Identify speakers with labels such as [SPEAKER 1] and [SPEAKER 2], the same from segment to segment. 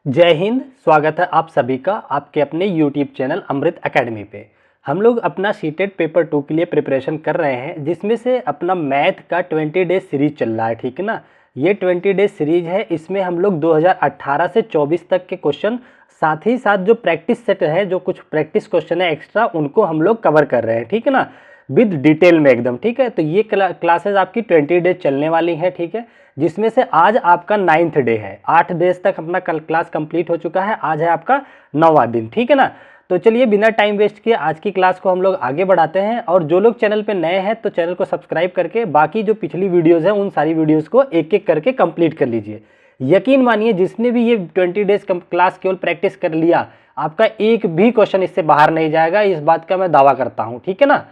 [SPEAKER 1] जय हिंद। स्वागत है आप सभी का आपके अपने YouTube चैनल अमृत एकेडमी पे। हम लोग अपना सीटेट पेपर 2 के लिए प्रिपरेशन कर रहे हैं, जिसमें से अपना मैथ का 20 डेज सीरीज चल रहा है। ठीक है ना, ये 20 डेज सीरीज है। इसमें हम लोग 2018 से 24 तक के क्वेश्चन, साथ ही साथ जो प्रैक्टिस सेट है, जो कुछ प्रैक्टिस क्वेश्चन है एक्स्ट्रा, उनको हम लोग कवर कर रहे हैं। ठीक है ना, विद डिटेल में एकदम। ठीक है, तो ये क्लासेस आपकी 20 डेज चलने वाली हैं। ठीक है, जिसमें से आज आपका 9th डे है। 8 डेज तक अपना कल क्लास कंप्लीट हो चुका है, आज है आपका 9वां दिन। ठीक है ना, तो चलिए बिना टाइम वेस्ट किए आज की क्लास को हम लोग आगे बढ़ाते हैं। और जो लोग चैनल पे नए हैं तो चैनल को सब्सक्राइब करके बाकी जो पिछली वीडियोज़ हैं उन सारी वीडियोज़ को एक एक करके कंप्लीट कर लीजिए। यकीन मानिए, जिसने भी ये 20 डेज क्लास केवल प्रैक्टिस कर लिया, आपका एक भी क्वेश्चन इससे बाहर नहीं जाएगा, इस बात का मैं दावा करता हूँ। ठीक है ना,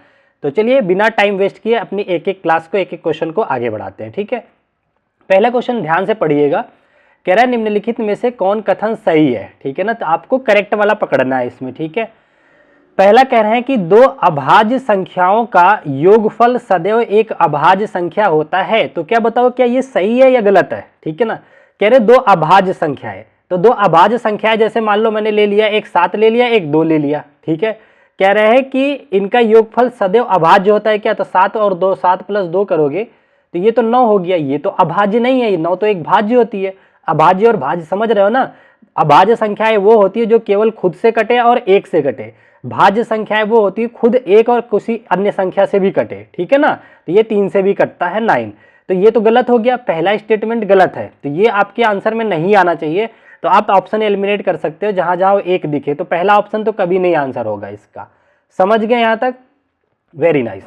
[SPEAKER 1] तो चलिए बिना टाइम वेस्ट किए अपनी एक एक क्लास को, एक एक क्वेश्चन को आगे बढ़ाते हैं। ठीक है, पहला क्वेश्चन ध्यान से पढ़िएगा। कह रहा है निम्नलिखित में से कौन कथन सही है। ठीक है ना, तो आपको करेक्ट वाला पकड़ना है इसमें। ठीक है, पहला कह रहे हैं कि दो अभाज्य संख्याओं का योगफल सदैव एक अभाज्य संख्या होता है। तो क्या बताओ, क्या ये सही है या गलत है। ठीक है ना, कह रहे दो अभाज्य संख्या है, तो दो अभाज्य संख्या है, जैसे मान लो मैंने ले लिया, एक 7 ले लिया, एक 2 ले लिया। ठीक है, कह रहे हैं कि इनका योगफल सदैव अभाज्य होता है। क्या, तो 7 और 2, 7 प्लस 2 करोगे तो ये तो 9 हो गया। ये तो अभाज्य नहीं है, ये 9 तो एक भाज्य होती है। अभाज्य और भाज्य समझ रहे हो ना। अभाज्य संख्याएं वो होती है जो केवल खुद से कटे और एक से कटे। भाज्य संख्याएं वो होती है खुद एक और किसी अन्य संख्या से भी कटे। ठीक है ना, तो ये 3 से भी कटता है 9। तो ये तो गलत हो गया, पहला स्टेटमेंट गलत है, तो ये आपके आंसर में नहीं आना चाहिए। तो आप ऑप्शन एलिमिनेट कर सकते हो जहां जहां एक दिखे, तो पहला ऑप्शन तो कभी नहीं आंसर होगा इसका। समझ गए यहां तक, वेरी नाइस।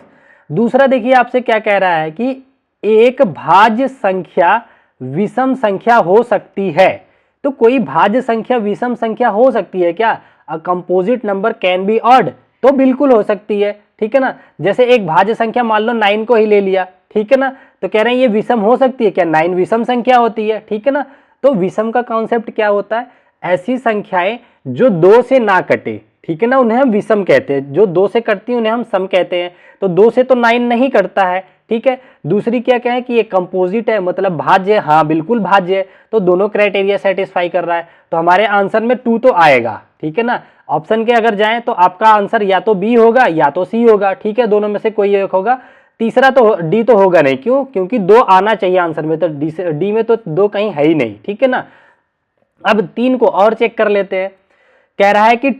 [SPEAKER 1] दूसरा देखिए आपसे क्या कह रहा है कि एक भाज्य संख्या विषम संख्या हो सकती है। तो कोई भाज्य संख्या विषम संख्या हो सकती है क्या। A composite number can be odd, तो बिल्कुल हो सकती है। ठीक है ना, जैसे एक भाज्य संख्या मान लो 9 को ही ले लिया। ठीक है ना, तो कह रहे हैं ये विषम हो सकती है क्या, 9 विषम संख्या होती है। ठीक है ना, तो विषम का कॉन्सेप्ट क्या होता है, ऐसी संख्याएं जो 2 से ना कटे। ठीक है ना, उन्हें हम विषम कहते हैं। जो 2 से कटती है उन्हें हम सम कहते हैं। तो 2 से तो 9 नहीं कटता है। ठीक है, दूसरी क्या कहें कि ये कंपोजिट है, मतलब भाज्य है। हाँ बिल्कुल भाज्य है, तो दोनों क्राइटेरिया सेटिस्फाई कर रहा है, तो हमारे आंसर में 2 तो आएगा। ठीक है ना, ऑप्शन के अगर जाएं तो आपका आंसर या तो बी होगा या तो सी होगा। ठीक है, दोनों में से कोई एक होगा, तीसरा तो डी तो होगा नहीं। क्यों, क्योंकि 2 आना चाहिए आंसर में, तो डी में तो 2 कहीं है ही नहीं। ठीक है ना, अब 3 को और चेक कर लेते हैं। कह रहा है कि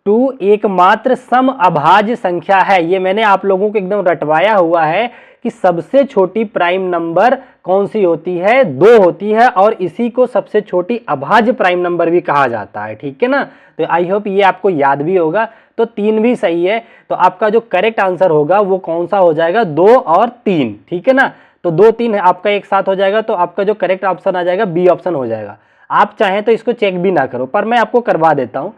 [SPEAKER 1] 2 एकमात्र सम अभाज्य संख्या है। ये मैंने आप लोगों को एकदम रटवाया हुआ है कि सबसे छोटी प्राइम नंबर कौन सी होती है, 2 होती है, और इसी को सबसे छोटी अभाज्य प्राइम नंबर भी कहा जाता है। ठीक है ना, तो आई होप ये आपको याद भी होगा। तो 3 भी सही है, तो आपका जो करेक्ट आंसर होगा वो कौन सा हो जाएगा, 2 और 3। ठीक है ना, तो 2 3 आपका एक साथ हो जाएगा, तो आपका जो करेक्ट ऑप्शन आ जाएगा बी ऑप्शन हो जाएगा। आप चाहें तो इसको चेक भी ना करो, पर मैं आपको करवा देता हूं।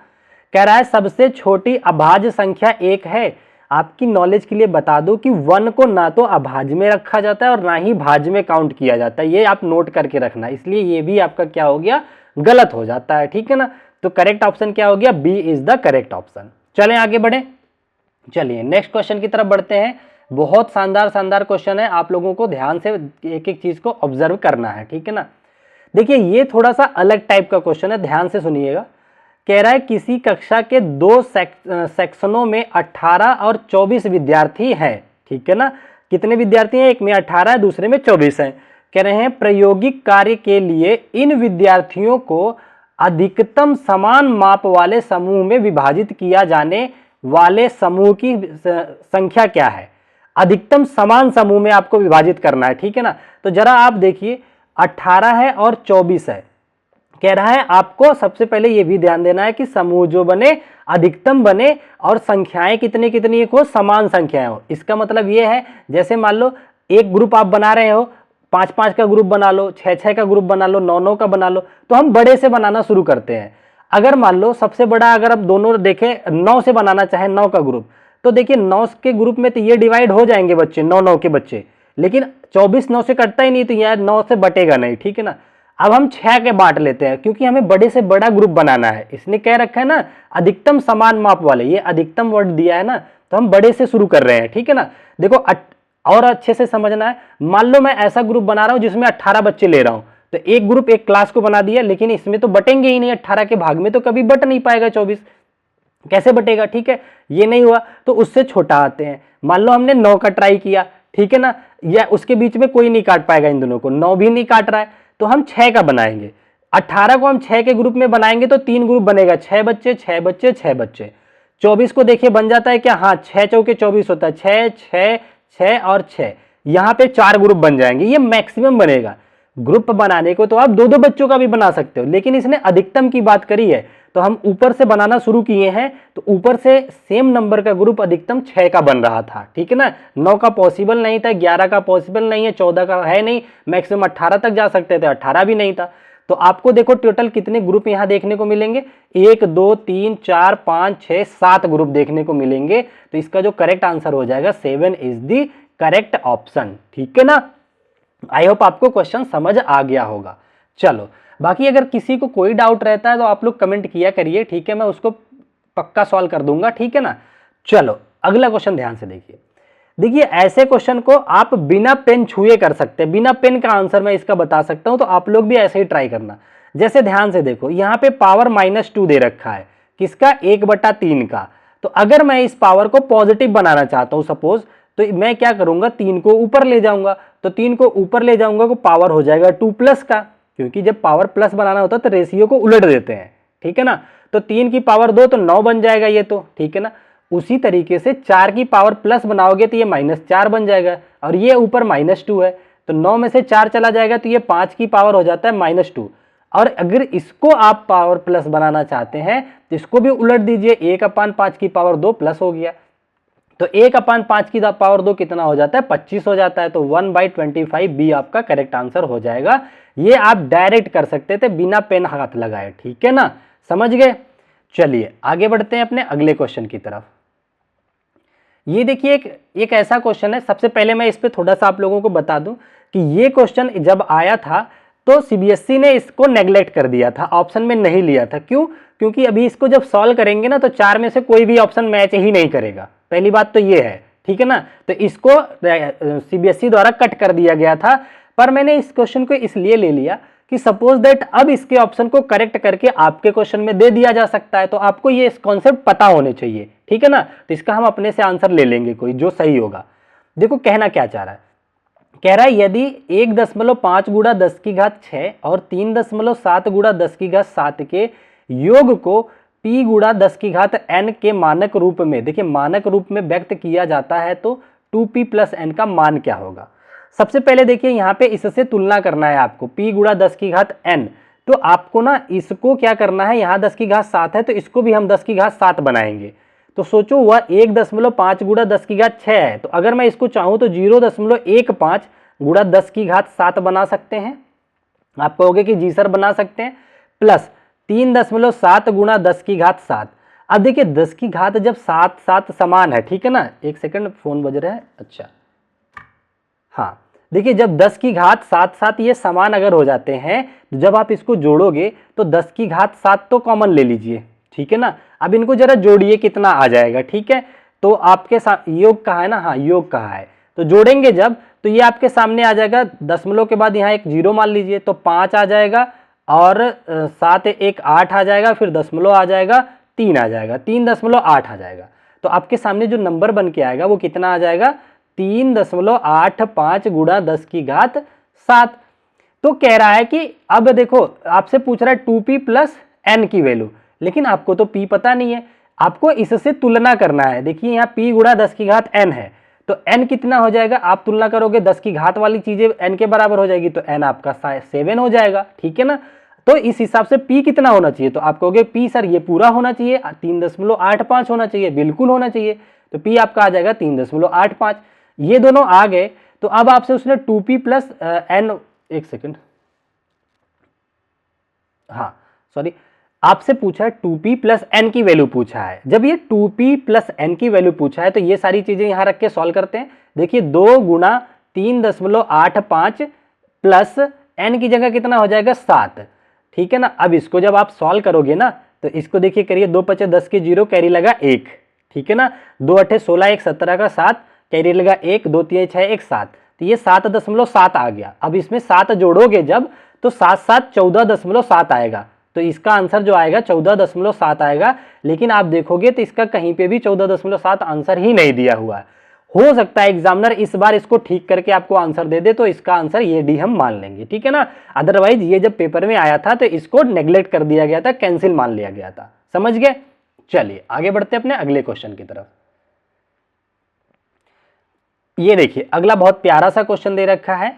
[SPEAKER 1] कह रहा है सबसे छोटी अभाज्य संख्या 1 है। आपकी नॉलेज के लिए बता दूं कि 1 को ना तो अभाज्य में रखा जाता है और ना ही भाज्य में काउंट किया जाता है। ये आप नोट करके रखना, इसलिए ये भी आपका क्या हो गया, गलत हो जाता है। ठीक है ना, तो करेक्ट ऑप्शन क्या हो गया, B is the correct option. चलें आगे बढ़े, चलिए नेक्स्ट क्वेश्चन की तरफ बढ़ते हैं। बहुत शानदार शानदार क्वेश्चन है, आप लोगों को ध्यान से एक एक चीज को ऑब्जर्व करना है। ठीक है ना, देखिए ये थोड़ा सा अलग टाइप का क्वेश्चन है, ध्यान से सुनिएगा। कह रहा है किसी कक्षा के 2 सेक्शनों में 18 और 24 विद्यार्थी हैं। ठीक है ना, कितने विद्यार्थी हैं, एक में 18 है, दूसरे में 24 हैं। कह रहे हैं प्रायोगिक कार्य के लिए इन विद्यार्थियों को अधिकतम समान माप वाले समूह में विभाजित किया जाने वाले समूह की संख्या क्या है। अधिकतम समान समूह में आपको विभाजित करना है। ठीक है ना, तो जरा आप देखिए 18 है और 24 है। कह रहा है आपको सबसे पहले यह भी ध्यान देना है कि समूह जो बने अधिकतम बने और संख्याएं कितनी कितनी हो, समान संख्याएं हो। इसका मतलब यह है, जैसे मान लो एक ग्रुप आप बना रहे हो, 5-5 का ग्रुप बना लो, 6-6 का ग्रुप बना लो, 9-9 का बना लो, तो हम बड़े से बनाना शुरू करते हैं। अगर मान लो सबसे बड़ा, अगर हम दोनों देखें 9 से बनाना चाहे 9 का ग्रुप, तो देखिए 9 के ग्रुप में तो ये डिवाइड हो जाएंगे बच्चे, 9-9 के बच्चे, लेकिन 24 9 से कटता ही नहीं, तो यार 9 से बटेगा नहीं। ठीक है ना, अब हम 6 के बांट लेते हैं, क्योंकि हमें बड़े से बड़ा ग्रुप बनाना है। इसने कह रखा है ना अधिकतम समान माप वाले, ये अधिकतम वर्ड दिया है ना, तो हम बड़े से शुरू कर रहे हैं। ठीक है ना, देखो और अच्छे से समझना है। मान लो मैं ऐसा ग्रुप बना रहा हूं जिसमें 18 बच्चे ले रहा हूं, तो एक ग्रुप एक क्लास को बना दिया, लेकिन इसमें तो बटेंगे ही नहीं, 18 के भाग में तो कभी बट नहीं पाएगा 24, कैसे बटेगा, ठीक है, ये नहीं हुआ। तो उससे छोटा आते हैं, मान लो हमने 9 का ट्राई किया, ठीक है ना, या उसके बीच में कोई नहीं काट पाएगा इन दोनों को, 9 भी नहीं काट रहा है, तो हम 6 का बनाएंगे। 18 को हम 6 के ग्रुप में बनाएंगे तो 3 ग्रुप बनेगा, 6 बच्चे 6 बच्चे 6 बच्चे। 24 को देखिए बन जाता है क्या, हाँ 6 चौके 24 होता है, 6 6 6 और 6, यहाँ पे 4 ग्रुप बन जाएंगे, ये मैक्सिमम बनेगा। ग्रुप बनाने को तो आप 2-2 बच्चों का भी बना सकते हो, लेकिन इसने अधिकतम की बात करी है, तो हम ऊपर से बनाना शुरू किए हैं, तो ऊपर से सेम नंबर का ग्रुप अधिकतम 6 का बन रहा था, ठीक है ना। 9 का पॉसिबल नहीं था, 11 का पॉसिबल नहीं है, 14 का है नहीं, मैक्सिमम 18 तक जा सकते थे, 18 भी नहीं था। तो आपको देखो टोटल कितने ग्रुप यहां देखने को मिलेंगे, 1 2 3 4 5 6 7 ग्रुप देखने को मिलेंगे। तो इसका जो करेक्ट आंसर हो जाएगा 7 इज द करेक्ट ऑप्शन, ठीक है ना। आई होप आपको क्वेश्चन समझ आ गया होगा। चलो बाकी अगर किसी को कोई डाउट रहता है तो आप लोग कमेंट किया करिए, ठीक है, मैं उसको पक्का सॉल्व कर दूंगा, ठीक है ना। चलो अगला क्वेश्चन ध्यान से देखिए। देखिए ऐसे क्वेश्चन को आप बिना पेन छुए कर सकते हैं, बिना पेन का आंसर मैं इसका बता सकता हूं, तो आप लोग भी ऐसे ही ट्राई करना। जैसे ध्यान से देखो, यहाँ पे पावर -2 दे रखा है, किसका, 1/3 का। तो अगर मैं इस पावर को पॉजिटिव बनाना चाहता हूं सपोज, तो मैं क्या करूंगा, 3 को ऊपर ले जाऊंगा, तो 3 को ऊपर ले जाऊंगा तो पावर हो जाएगा 2+ का, क्योंकि जब पावर प्लस बनाना होता है तो रेशियो को उलट देते हैं, ठीक है ना। तो 3 की पावर 2 तो 9 बन जाएगा ये, तो ठीक है ना। उसी तरीके से 4 की पावर प्लस बनाओगे तो ये -4 बन जाएगा, और ये ऊपर -2 है, तो 9 में से 4 चला जाएगा तो ये 5 की पावर हो जाता है -2। और अगर इसको आप पावर प्लस बनाना चाहते हैं तो इसको भी उलट दीजिए, 1/5 की पावर 2 प्लस हो गया, तो 1/5 की पावर 2 कितना हो जाता है, 25 हो जाता है। तो 1/25 बी आपका करेक्ट आंसर हो जाएगा। ये आप डायरेक्ट कर सकते थे बिना पेन हाथ लगाए, ठीक है ना, समझ गए। चलिए आगे बढ़ते हैं अपने अगले क्वेश्चन की तरफ। ये देखिए एक ऐसा क्वेश्चन है, सबसे पहले मैं इस पे थोड़ा सा आप लोगों को बता दूं कि ये क्वेश्चन जब आया था तो सीबीएसई ने इसको नेग्लेक्ट कर दिया था, ऑप्शन में नहीं लिया था। क्यों, क्योंकि अभी इसको जब सॉल्व करेंगे ना तो 4 में से कोई भी ऑप्शन मैच ही नहीं करेगा, पहली बात तो ये है, ठीक है ना। तो इसको सीबीएसई द्वारा कट कर दिया गया था, पर मैंने इस क्वेश्चन को इसलिए ले लिया कि सपोज दैट अब इसके ऑप्शन को करेक्ट करके आपके क्वेश्चन में दे दिया जा सकता है, तो आपको ये कॉन्सेप्ट पता होने चाहिए, ठीक है ना। तो इसका हम अपने से आंसर ले लेंगे कोई जो सही होगा। देखो कहना क्या चाह रहा है, कह रहा है यदि 1.5 गुणा 10⁻6 और 3.7 गुणा 10⁻7 के योग को p गुणा 10⁻n के मानक रूप में, देखिए मानक रूप में व्यक्त किया जाता है, तो 2p + n का मान क्या होगा। सबसे पहले देखिए यहाँ पे इससे तुलना करना है आपको, p गुणा 10⁻n, तो आपको ना इसको क्या करना है, यहाँ 10⁻7 है तो इसको भी हम 10⁻7 बनाएंगे। तो सोचो वह 1.5 गुणा 10⁻6 है, तो अगर मैं इसको चाहूँ तो 0.15 गुणा 10⁻7 बना सकते हैं। आप कहोगे कि जी सर बना सकते हैं, प्लस 3.7 गुणा 10⁻7। अब देखिए 10 की घात जब 7 समान है, ठीक है ना, एक सेकंड फोन बज रहा है, अच्छा हाँ, देखिए जब 10 की घात 7 ये समान अगर हो जाते हैं, तो जब आप इसको जोड़ोगे तो 10 की घात 7 तो कॉमन ले लीजिए, ठीक है ना। अब इनको जरा जोड़िए कितना आ जाएगा, ठीक है। तो आपके साथ योग कहा है ना, हाँ योग कहा है, तो जोड़ेंगे जब तो ये आपके सामने आ जाएगा, दशमलव के बाद यहाँ एक 0 मान लीजिए तो 5 आ जाएगा, और 7 1 8 आ जाएगा, फिर दशमलव आ जाएगा, 3 आ जाएगा, 3.8 आ जाएगा। तो आपके सामने जो नंबर बन के आएगा वो कितना आ जाएगा, 3.85 गुणा 10⁻7। तो कह रहा है कि अब देखो आपसे पूछ रहा है 2p + n की वैल्यू, लेकिन आपको तो p पता नहीं है, आपको इससे तुलना करना है। देखिए यहाँ p गुणा 10⁻n है, तो n कितना हो जाएगा, आप तुलना करोगे 10 की घात वाली चीजें n के बराबर हो जाएगी, तो n आपका 7 हो जाएगा, ठीक है ना। तो इस हिसाब से p कितना होना चाहिए, तो आप कहोगे p सर ये पूरा होना चाहिए, 3.85 होना चाहिए, बिल्कुल होना चाहिए, तो p आपका आ जाएगा 3.85। ये दोनों आ गए, तो अब आपसे उसने 2p + n, एक सेकंड, हाँ सॉरी, आपसे पूछा है 2p + n की वैल्यू पूछा है। जब ये 2p + n की वैल्यू पूछा है तो ये सारी चीजें यहां रख के सॉल्व करते हैं। देखिए 2 गुणा 3.85 प्लस n की जगह कितना हो जाएगा 7, ठीक है ना। अब इसको जब आप सॉल्व करोगे ना तो इसको देखिए करिए, 2 × 5 10 के 0, कैरी लगा 1, ठीक है ना, 2 × 8 16 1 17 का 7, कैरी लगा 1, 2 3 6 1 7, तो ये 7.7 आ गया। अब इसमें 7 जोड़ोगे जब तो 7 7 14.7 आएगा। तो इसका आंसर जो आएगा 14.7 आएगा। लेकिन आप देखोगे तो इसका कहीं पे भी 14.7 आंसर ही नहीं दिया हुआ है। हो सकता है एग्जामिनर इस बार इसको ठीक करके आपको आंसर दे दे, तो इसका आंसर ये डी हम मान लेंगे, ठीक है ना। अदरवाइज ये जब पेपर में आया था तो इसको नेग्लेक्ट कर दिया गया था, कैंसिल मान लिया गया था। समझ गए। चलिए आगे बढ़ते हैं अपने अगले क्वेश्चन की तरफ। ये देखिए अगला बहुत प्यारा सा क्वेश्चन दे रखा है।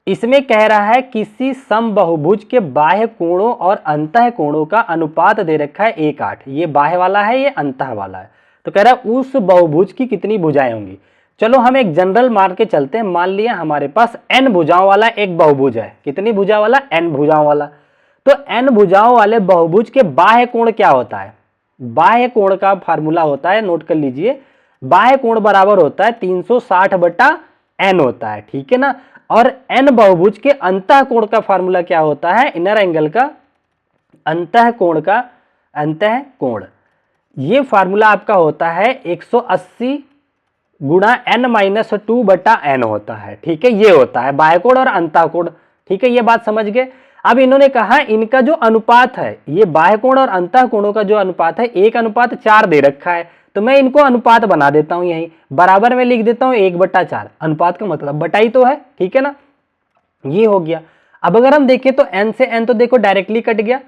[SPEAKER 1] इसमें कह रहा है किसी समबाहुभुज के बाह्य कोणों और अंतः कोणों का अनुपात दे रखा है 1:8। ये बाह्य वाला है, ये अंतः वाला है। तो कह रहा है उस बहुभुज की कितनी भुजाएं होंगी। चलो हम एक जनरल मान के चलते हैं। मान लिया हमारे पास n भुजाओं वाला एक बहुभुज है। कितनी भुजा वाला? n भुजाओं वाला। तो n भुजाओं वाले बहुभुज के बाह्य कोण क्या होता है? बाह्य कोण का फार्मूला होता है, नोट कर लीजिए, बाह्य कोण बराबर होता है 360/n होता है, ठीक है ना। और n बहुभुज के अंतः कोण का फार्मूला क्या होता है? इनर एंगल का अंतः कोण का अंतः कोण, ये फार्मूला आपका होता है 180 गुणा n-2/n होता है, ठीक है। ये होता है बाह्य कोण और अंतः कोण, ठीक है। ये बात समझ गए। अब इन्होंने कहा इनका जो अनुपात है, ये बाह्य कोण और अंतः कोणों का जो अनुपात है 1:4 दे रखा है। तो मैं इनको अनुपात बना देता हूं, यही बराबर में लिख देता हूं 1/4। अनुपात का मतलब बटाई तो है, ठीक है ना। ये हो गया। अब अगर हम देखें तो n से n तो देखो डायरेक्टली कट गया।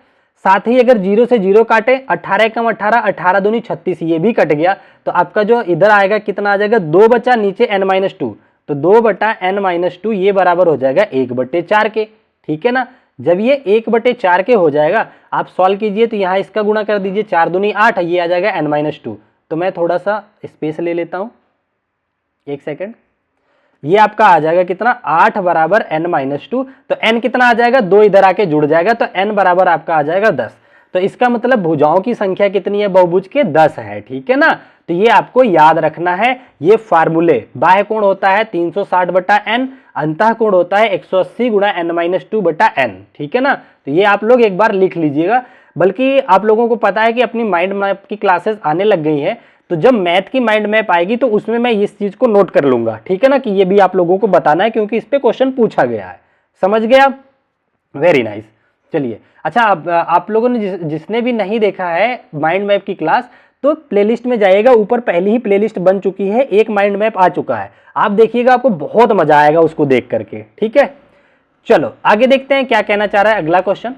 [SPEAKER 1] साथ ही अगर 0 से 0 काटे, 18 कम 18, 18 दूनी 36, ये भी कट गया। तो आपका जो इधर आएगा कितना आ जाएगा? 2 बचा नीचे n-2, तो 2/n-2 ये बराबर हो जाएगा 1/4 के, ठीक है ना। जब ये 1/4 के हो जाएगा, आप सॉल्व कीजिए तो यहाँ इसका गुणा कर दीजिए, 4 दूनी 8, ये आ जाएगा n-2। तो मैं थोड़ा सा स्पेस ले लेता हूँ, एक सेकेंड। ये आपका आ जाएगा कितना? 8 बराबर n-2। तो n कितना आ जाएगा? 2 इधर आके जुड़ जाएगा, तो n बराबर आपका आ जाएगा 10। तो इसका मतलब भुजाओं की संख्या कितनी है बहुभुज के? 10 है, ठीक है ना। तो ये आपको याद रखना है। ये फार्मूले, बाह्य कोण होता है 360/n, अंतः कोण होता है 180 गुणा n-2/n, ठीक है ना। तो ये आप लोग एक बार लिख लीजिएगा। बल्कि आप लोगों को पता है कि अपनी माइंड मैप की क्लासेस आने लग गई है, तो जब मैथ की माइंड मैप आएगी तो उसमें मैं इस चीज को नोट कर लूंगा, ठीक है ना, कि ये भी आप लोगों को बताना है क्योंकि इस पे क्वेश्चन पूछा गया है। समझ गए आप? Very nice. चलिए अच्छा, आप लोगों ने जिसने भी नहीं देखा है माइंड मैप की क्लास, तो प्लेलिस्ट में जाइएगा, ऊपर पहली ही प्लेलिस्ट बन चुकी है, एक माइंड मैप आ चुका है, आप देखिएगा, आपको बहुत मजा आएगा उसको देख करके, ठीक है। चलो आगे देखते हैं क्या कहना चाह रहा है अगला क्वेश्चन।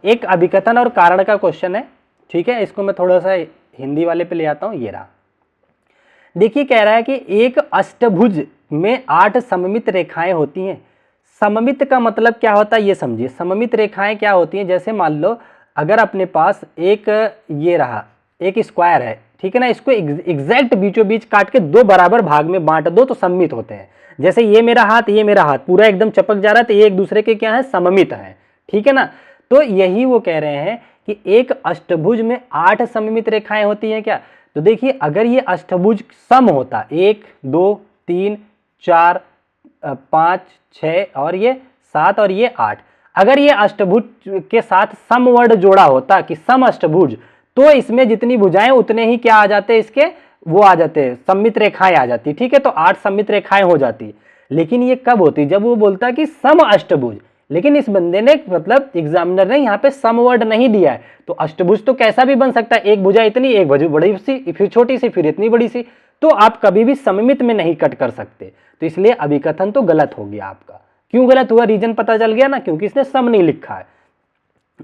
[SPEAKER 1] एक अभिकथन और कारण का क्वेश्चन है, ठीक है। इसको मैं थोड़ा सा हिंदी वाले पे ले आता हूं। ये रहा, देखिए कह रहा है कि एक अष्टभुज में 8 सममित रेखाएं होती हैं। सममित का मतलब क्या होता है ये समझिए। सममित रेखाएं क्या होती हैं? जैसे मान लो अगर अपने पास एक ये रहा, एक स्क्वायर है, ठीक है ना, इसको एग्जैक्ट बीचों बीच काट के 2 बराबर भाग में बांट दो तो सममित होते हैं। जैसे ये मेरा हाथ, ये मेरा हाथ पूरा एकदम चपक जा रहा है, तो ये एक दूसरे के क्या है? सममित है, ठीक है ना। तो यही वो कह रहे हैं कि एक अष्टभुज में 8 सममित रेखाएं होती हैं क्या। तो देखिए अगर ये अष्टभुज सम होता, 1 2 3 4 5 6 और ये 7 और ये 8, अगर ये अष्टभुज के साथ समवर्ड जोड़ा होता कि सम अष्टभुज, तो इसमें जितनी भुजाएं उतने ही क्या आ जाते? इसके वो आ जाते, सममित रेखाएं आ जाती, ठीक है। तो 8 सममित रेखाएं हो जाती। लेकिन ये कब होती? जब वो बोलता कि सम अष्टभुज। लेकिन इस बंदे ने, मतलब एग्जामिनर ने यहाँ पे समवर्ड नहीं दिया है, तो अष्टभुज तो कैसा भी बन सकता है, एक भुजा इतनी, एक भुजा बड़ी सी, फिर छोटी सी, फिर इतनी बड़ी सी, तो आप कभी भी सममित में नहीं कट कर सकते। तो इसलिए अभिकथन तो गलत हो गया आपका। क्यों गलत हुआ? रीजन पता चल गया ना, क्योंकि इसने सम नहीं लिखा है।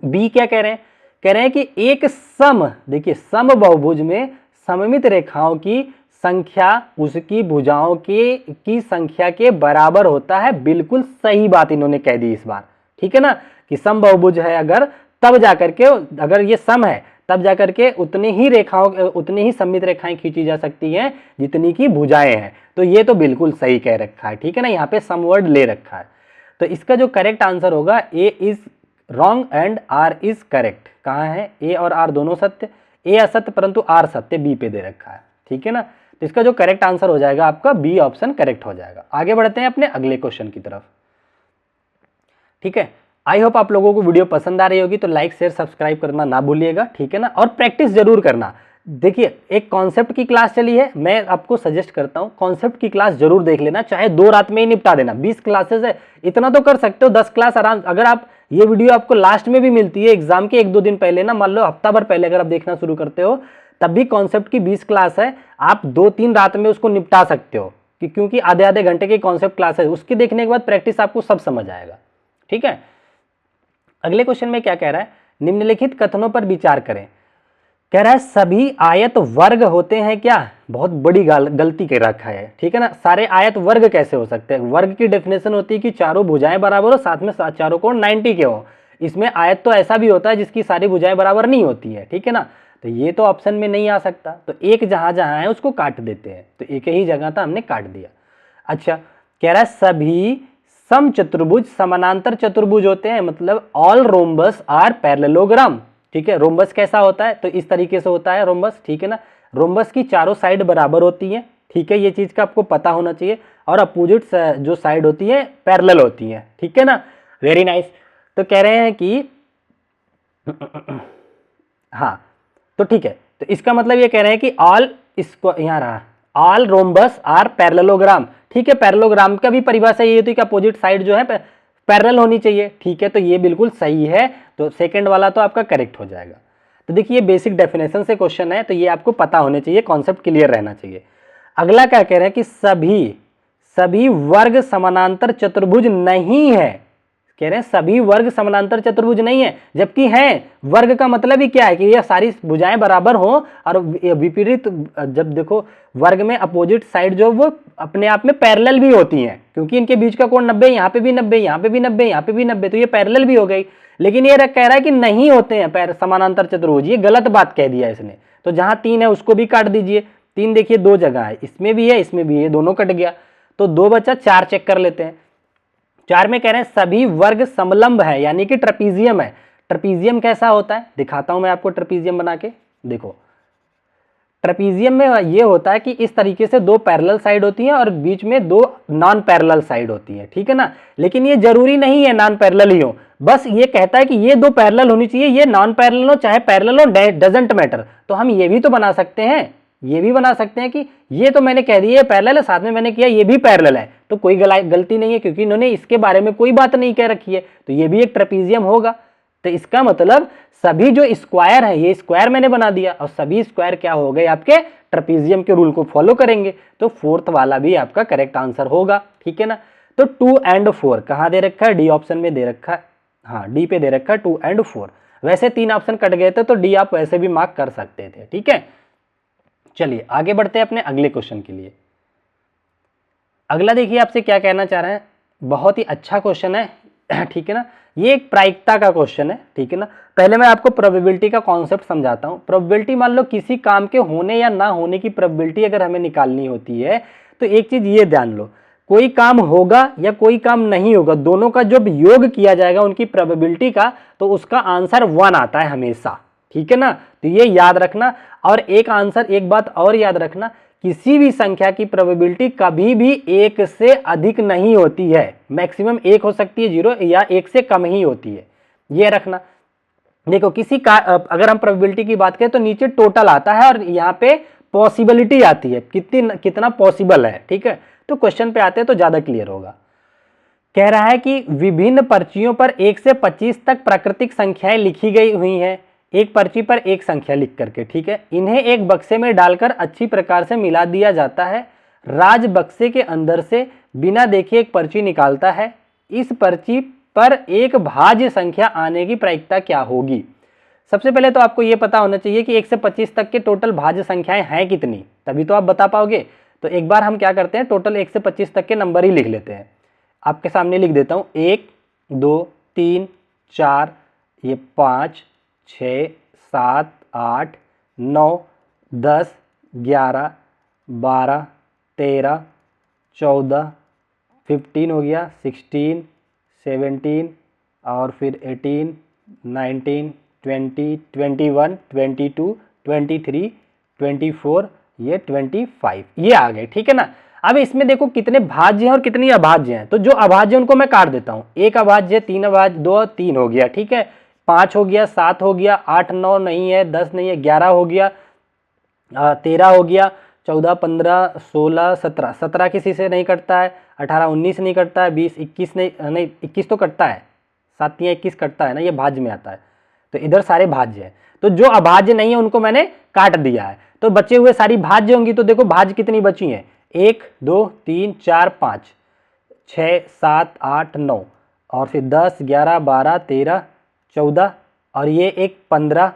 [SPEAKER 1] बी क्या कह रहे हैं? कह रहे हैं कि एक सम, देखिए सम बहुभुज में सममित रेखाओं की संख्या उसकी भुजाओं की संख्या के बराबर होता है। बिल्कुल सही बात इन्होंने कह दी इस बार, ठीक है ना, कि सम बहुभुज है अगर, तब जाकर के, अगर ये सम है तब जाकर के उतनी ही रेखाओं, उतनी ही सममित रेखाएं खींची जा सकती हैं जितनी की भुजाएं हैं। तो ये तो बिल्कुल सही कह रखा है, ठीक है ना, यहाँ पे सम वर्ड ले रखा है। तो इसका जो करेक्ट आंसर होगा A is wrong and R is correct. कहाँ है? ए और आर दोनों सत्य, ए असत्य परंतु आर सत्य बी पे दे रखा है, ठीक है ना। तो इसका जो करेक्ट आंसर हो जाएगा आपका बी ऑप्शन करेक्ट हो जाएगा। आगे बढ़ते हैं अपने अगले क्वेश्चन की तरफ, ठीक है। आई होप आप लोगों को वीडियो पसंद आ रही होगी, तो लाइक शेयर सब्सक्राइब करना ना भूलिएगा, ठीक है ना। और प्रैक्टिस जरूर करना, देखिए एक कॉन्सेप्ट की क्लास चली है, मैं आपको सजेस्ट करता हूँ कॉन्सेप्ट की क्लास जरूर देख लेना, चाहे 2 रात में ही निपटा देना। 20 क्लासेस है, इतना तो कर सकते हो, 10 क्लास आराम। अगर आप ये वीडियो आपको लास्ट में भी मिलती है एग्जाम के 1-2 दिन पहले ना, मान लो हफ्ता भर पहले अगर आप देखना शुरू करते हो, तब भी कॉन्सेप्ट की 20 क्लास है, आप 2-3 रात में उसको निपटा सकते हो, क्योंकि आधे घंटे की कॉन्सेप्ट क्लास है। उसकी देखने के बाद प्रैक्टिस आपको सब समझ आएगा। ठीक है, अगले क्वेश्चन में क्या कह रहा है, निम्नलिखित कथनों पर विचार करें। कह रहा है सभी आयत वर्ग होते हैं क्या? बहुत बड़ी गलती कर रखा है। ठीक है ना, सारे आयत वर्ग कैसे हो सकते हैं? वर्ग की डेफिनेशन होती है कि चारों भुजाएं बराबर हो, साथ में चारों कोण 90 के हो। इसमें आयत तो ऐसा भी होता है जिसकी सारी भुजाएं बराबर नहीं होती है। ठीक है ना, तो ये तो ऑप्शन में नहीं आ सकता, तो एक जहां जहां है उसको काट देते हैं, तो एक ही जगह था हमने काट दिया। अच्छा, कह रहा है सभी समचतुर्भुज समानांतर चतुर्भुज होते हैं, मतलब ऑल रोम्बस आर पैरेललोग्राम। ठीक है, रोम्बस कैसा होता है? तो इस तरीके से होता है रोम्बस। ठीक है ना, रोम्बस की चारों साइड बराबर होती है। ठीक है, ये चीज का आपको पता होना चाहिए, और अपोजिट जो साइड होती है पैरेलल होती है। ठीक है ना, वेरी नाइस। तो कह रहे हैं कि हाँ, तो ठीक है, तो इसका मतलब ये कह रहे हैं कि ऑल, इसको यहाँ रहा, ऑल रोम्बस आर पैरेललोग्राम। ठीक है, पैरेललोग्राम का भी परिभाषा ये होती है कि अपोजिट साइड जो है पैरेलल होनी चाहिए। ठीक है, तो ये बिल्कुल सही है, तो सेकंड वाला तो आपका करेक्ट हो जाएगा। तो देखिए बेसिक डेफिनेशन से क्वेश्चन है, तो ये आपको पता होने चाहिए, कॉन्सेप्ट क्लियर रहना चाहिए। अगला क्या कह रहे हैं कि सभी वर्ग समानांतर चतुर्भुज नहीं है। कह रहे हैं सभी वर्ग समानांतर चतुर्भुज नहीं है, जबकि है। वर्ग का मतलब ही क्या है कि ये सारी भुजाएं बराबर हो, और विपरीत, जब देखो वर्ग में अपोजिट साइड जो वो अपने आप में पैरेलल भी होती हैं, क्योंकि इनके बीच का कोण 90, यहाँ पे भी 90, यहाँ पे भी 90, यहाँ पे भी 90, तो ये पैरेलल भी हो गई। लेकिन ये कह रहा है कि नहीं होते हैं समानांतर चतुर्भुज, ये गलत बात कह दिया इसने। तो जहां 3 है उसको भी काट दीजिए। 3 देखिए 2 जगह है, इसमें भी है इसमें भी है, दोनों कट गया, तो 2 बचा। 4 चेक कर लेते हैं। 4 में कह रहे हैं सभी वर्ग समलंब है, यानी कि ट्रेपीजियम है। ट्रेपीजियम कैसा होता है दिखाता हूं मैं आपको, ट्रेपीजियम बना के देखो। ट्रेपीजियम में ये होता है कि इस तरीके से 2 पैरेलल साइड होती हैं और बीच में 2 नॉन पैरेलल साइड होती है। ठीक है ना, लेकिन ये जरूरी नहीं है नॉन पैरेलल ही हो, बस ये कहता है कि ये 2 पैरेलल होनी चाहिए, ये नॉन पैरेलल हो चाहे पैरेलल हो, डजंट मैटर। तो हम ये भी तो बना सकते हैं, ये भी बना सकते हैं कि ये तो मैंने कह दिया पैरेलल है, साथ में मैंने किया ये भी पैरेलल है, तो कोई गलती नहीं है, क्योंकि इन्होंने इसके बारे में कोई बात नहीं कह रखी है, तो ये भी एक ट्रेपीजियम होगा। तो इसका मतलब सभी जो स्क्वायर है, ये स्क्वायर मैंने बना दिया, और सभी स्क्वायर क्या हो गए आपके ट्रेपीजियम के रूल को फॉलो करेंगे, तो फोर्थ वाला भी आपका करेक्ट आंसर होगा। ठीक है ना, तो 2 और 4 कहां दे रखा है? डी ऑप्शन में दे रखा है, हाँ डी पे दे रखा है 2 और 4। वैसे 3 ऑप्शन कट गए थे, तो डी आप वैसे भी मार्क कर सकते थे। ठीक है, चलिए आगे बढ़ते हैं अपने अगले क्वेश्चन के लिए। अगला देखिए आपसे क्या कहना चाह रहे हैं, बहुत ही अच्छा क्वेश्चन है। ठीक है ना, ये एक प्रायिकता का क्वेश्चन है। ठीक है ना, पहले मैं आपको प्रोबेबिलिटी का कॉन्सेप्ट समझाता हूं। प्रोबेबिलिटी, मान लो किसी काम के होने या ना होने की प्रोबेबिलिटी अगर हमें निकालनी होती है, तो एक चीज ये ध्यान लो, कोई काम होगा या कोई काम नहीं होगा, दोनों का जब योग किया जाएगा उनकी प्रोबेबिलिटी का, तो उसका आंसर 1 आता है हमेशा। ठीक है ना, तो ये याद रखना। और एक आंसर, एक बात और याद रखना, किसी भी संख्या की प्रोबेबिलिटी कभी भी 1 से अधिक नहीं होती है। मैक्सिमम 1 हो सकती है, 0, या 1 से कम ही होती है, ये रखना। देखो किसी का अगर हम प्रोबेबिलिटी की बात करें तो नीचे टोटल आता है और यहाँ पे पॉसिबिलिटी आती है, कितना पॉसिबल है। ठीक है, तो क्वेश्चन पे आते हैं तो ज्यादा क्लियर होगा। कह रहा है कि विभिन्न पर्चियों पर 1 से 25 तक प्राकृतिक संख्याएं लिखी गई हुई हैं, एक पर्ची पर एक संख्या लिख करके। ठीक है, इन्हें एक बक्से में डालकर अच्छी प्रकार से मिला दिया जाता है। राज बक्से के अंदर से बिना देखे एक पर्ची निकालता है, इस पर्ची पर एक भाज्य संख्या आने की प्रायिकता क्या होगी? सबसे पहले तो आपको यह पता होना चाहिए कि 1 से 25 तक के टोटल भाज्य संख्याएं हैं कितनी, तभी तो आप बता पाओगे। तो एक बार हम क्या करते हैं, टोटल 1 से 25 तक के नंबर ही लिख लेते हैं। आपके सामने लिख देता हूं, 1 2 3 4, ये 5 6 7 8 9 10 11 12 13 14 15 हो गया, 16 17 और फिर 18 19 20 21 22 23 24, ये 25, ये आ गए। ठीक है ना, अब इसमें देखो कितने भाज्य हैं और कितनी अभाज्य हैं, तो जो अभाज्य उनको मैं काट देता हूं। 1 अभाज्य, 3 अभाज्य, 2 3 हो गया। ठीक है, 5 हो गया, 7 हो गया, 8 9 नहीं है, 10 नहीं है, 11 हो गया, 13 हो गया, 14, 15, 16, 17, 17 किसी से नहीं कटता है, 18, 19 नहीं कटता है, 20, 21 नहीं 21 तो कटता है, 7 या 21 कटता है ना, ये भाज्य में आता है। तो इधर सारे भाज्य हैं, तो जो अभाज्य नहीं है उनको मैंने काट दिया है, तो बचे हुए सारी भाज्य होंगी। तो देखो भाज्य कितनी बची हैं, 1, 2, 3, 4, 5, 6, 7, 8, 9 और फिर 10, 11, 12, 13, 14 और ये एक 15।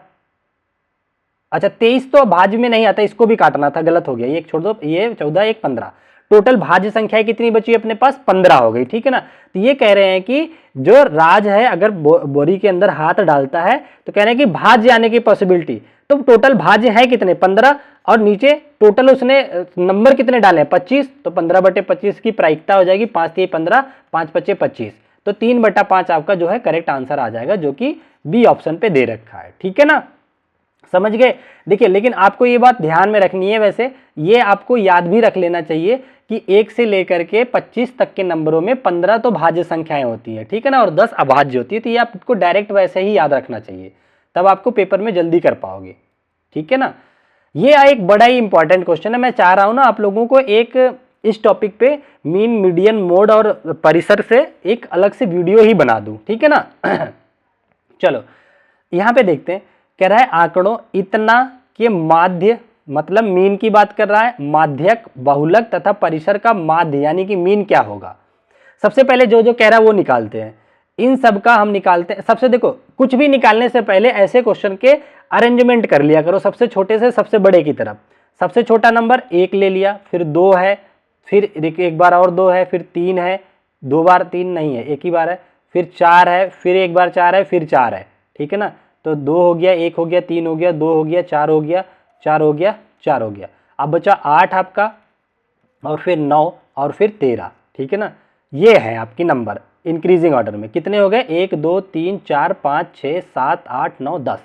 [SPEAKER 1] अच्छा 23 तो भाज्य में नहीं आता, इसको भी काटना था, गलत हो गया, ये एक छोड़ दो, ये 14, एक 15। टोटल भाज्य संख्या कितनी बची अपने पास, 15 हो गई, ठीक है ना। तो ये कह रहे हैं कि जो राज है अगर बोरी के अंदर हाथ डालता है तो कह रहे हैं कि भाज्य आने की पॉसिबिलिटी, तो टोटल भाज्य है कितने, 15, और नीचे टोटल उसने नंबर कितने डाले हैं, 25, तो 15/25 की प्रायिकता हो जाएगी, 5 3 15, 5 5 25, तो 3/5 आपका जो है करेक्ट आंसर आ जाएगा, जो कि बी ऑप्शन पे दे रखा है, ठीक है ना, समझ गए। देखिए लेकिन आपको ये बात ध्यान में रखनी है, वैसे ये आपको याद भी रख लेना चाहिए कि 1 से लेकर के 25 तक के नंबरों में 15 तो भाज्य संख्याएं होती हैं, ठीक है ना, और 10 अभाज्य होती है। तो ये आपको डायरेक्ट वैसे ही याद रखना चाहिए, तब आपको पेपर में जल्दी कर पाओगे, ठीक है ना। ये एक बड़ा ही इंपॉर्टेंट क्वेश्चन है, मैं चाह रहा हूं ना आप लोगों को एक इस टॉपिक पे मीन, मीडियन, मोड और परिसर से एक अलग से वीडियो ही बना दूं, ठीक है ना। चलो यहां पे देखते हैं, कह रहा है आंकड़ों इतना के माध्य, मतलब मीन की बात कर रहा है, माध्यक, बहुलक तथा परिसर का माध्य यानी कि मीन क्या होगा। सबसे पहले जो जो कह रहा है वो निकालते हैं, इन सब का हम निकालते हैं। सबसे देखो कुछ भी निकालने से पहले ऐसे क्वेश्चन के अरेंजमेंट कर लिया करो, सबसे छोटे से सबसे बड़े की तरफ। सबसे छोटा नंबर 1 ले लिया, फिर 2 है, फिर एक बार और 2 है, फिर 3 है, 2 बार 3 नहीं है, एक ही बार है, फिर 4 है, फिर एक बार 4 है, फिर 4 है, ठीक है ना। तो 2 हो गया, 1 हो गया, 3 हो गया, 2 हो गया, 4 हो गया, 4 हो गया, 4 हो गया। अब बचा 8 आपका, और फिर 9 और फिर 13, ठीक है ना। ये है आपकी नंबर इंक्रीजिंग ऑर्डर में, कितने हो गए, 1 2 3 4 5 6 7 8 9 10,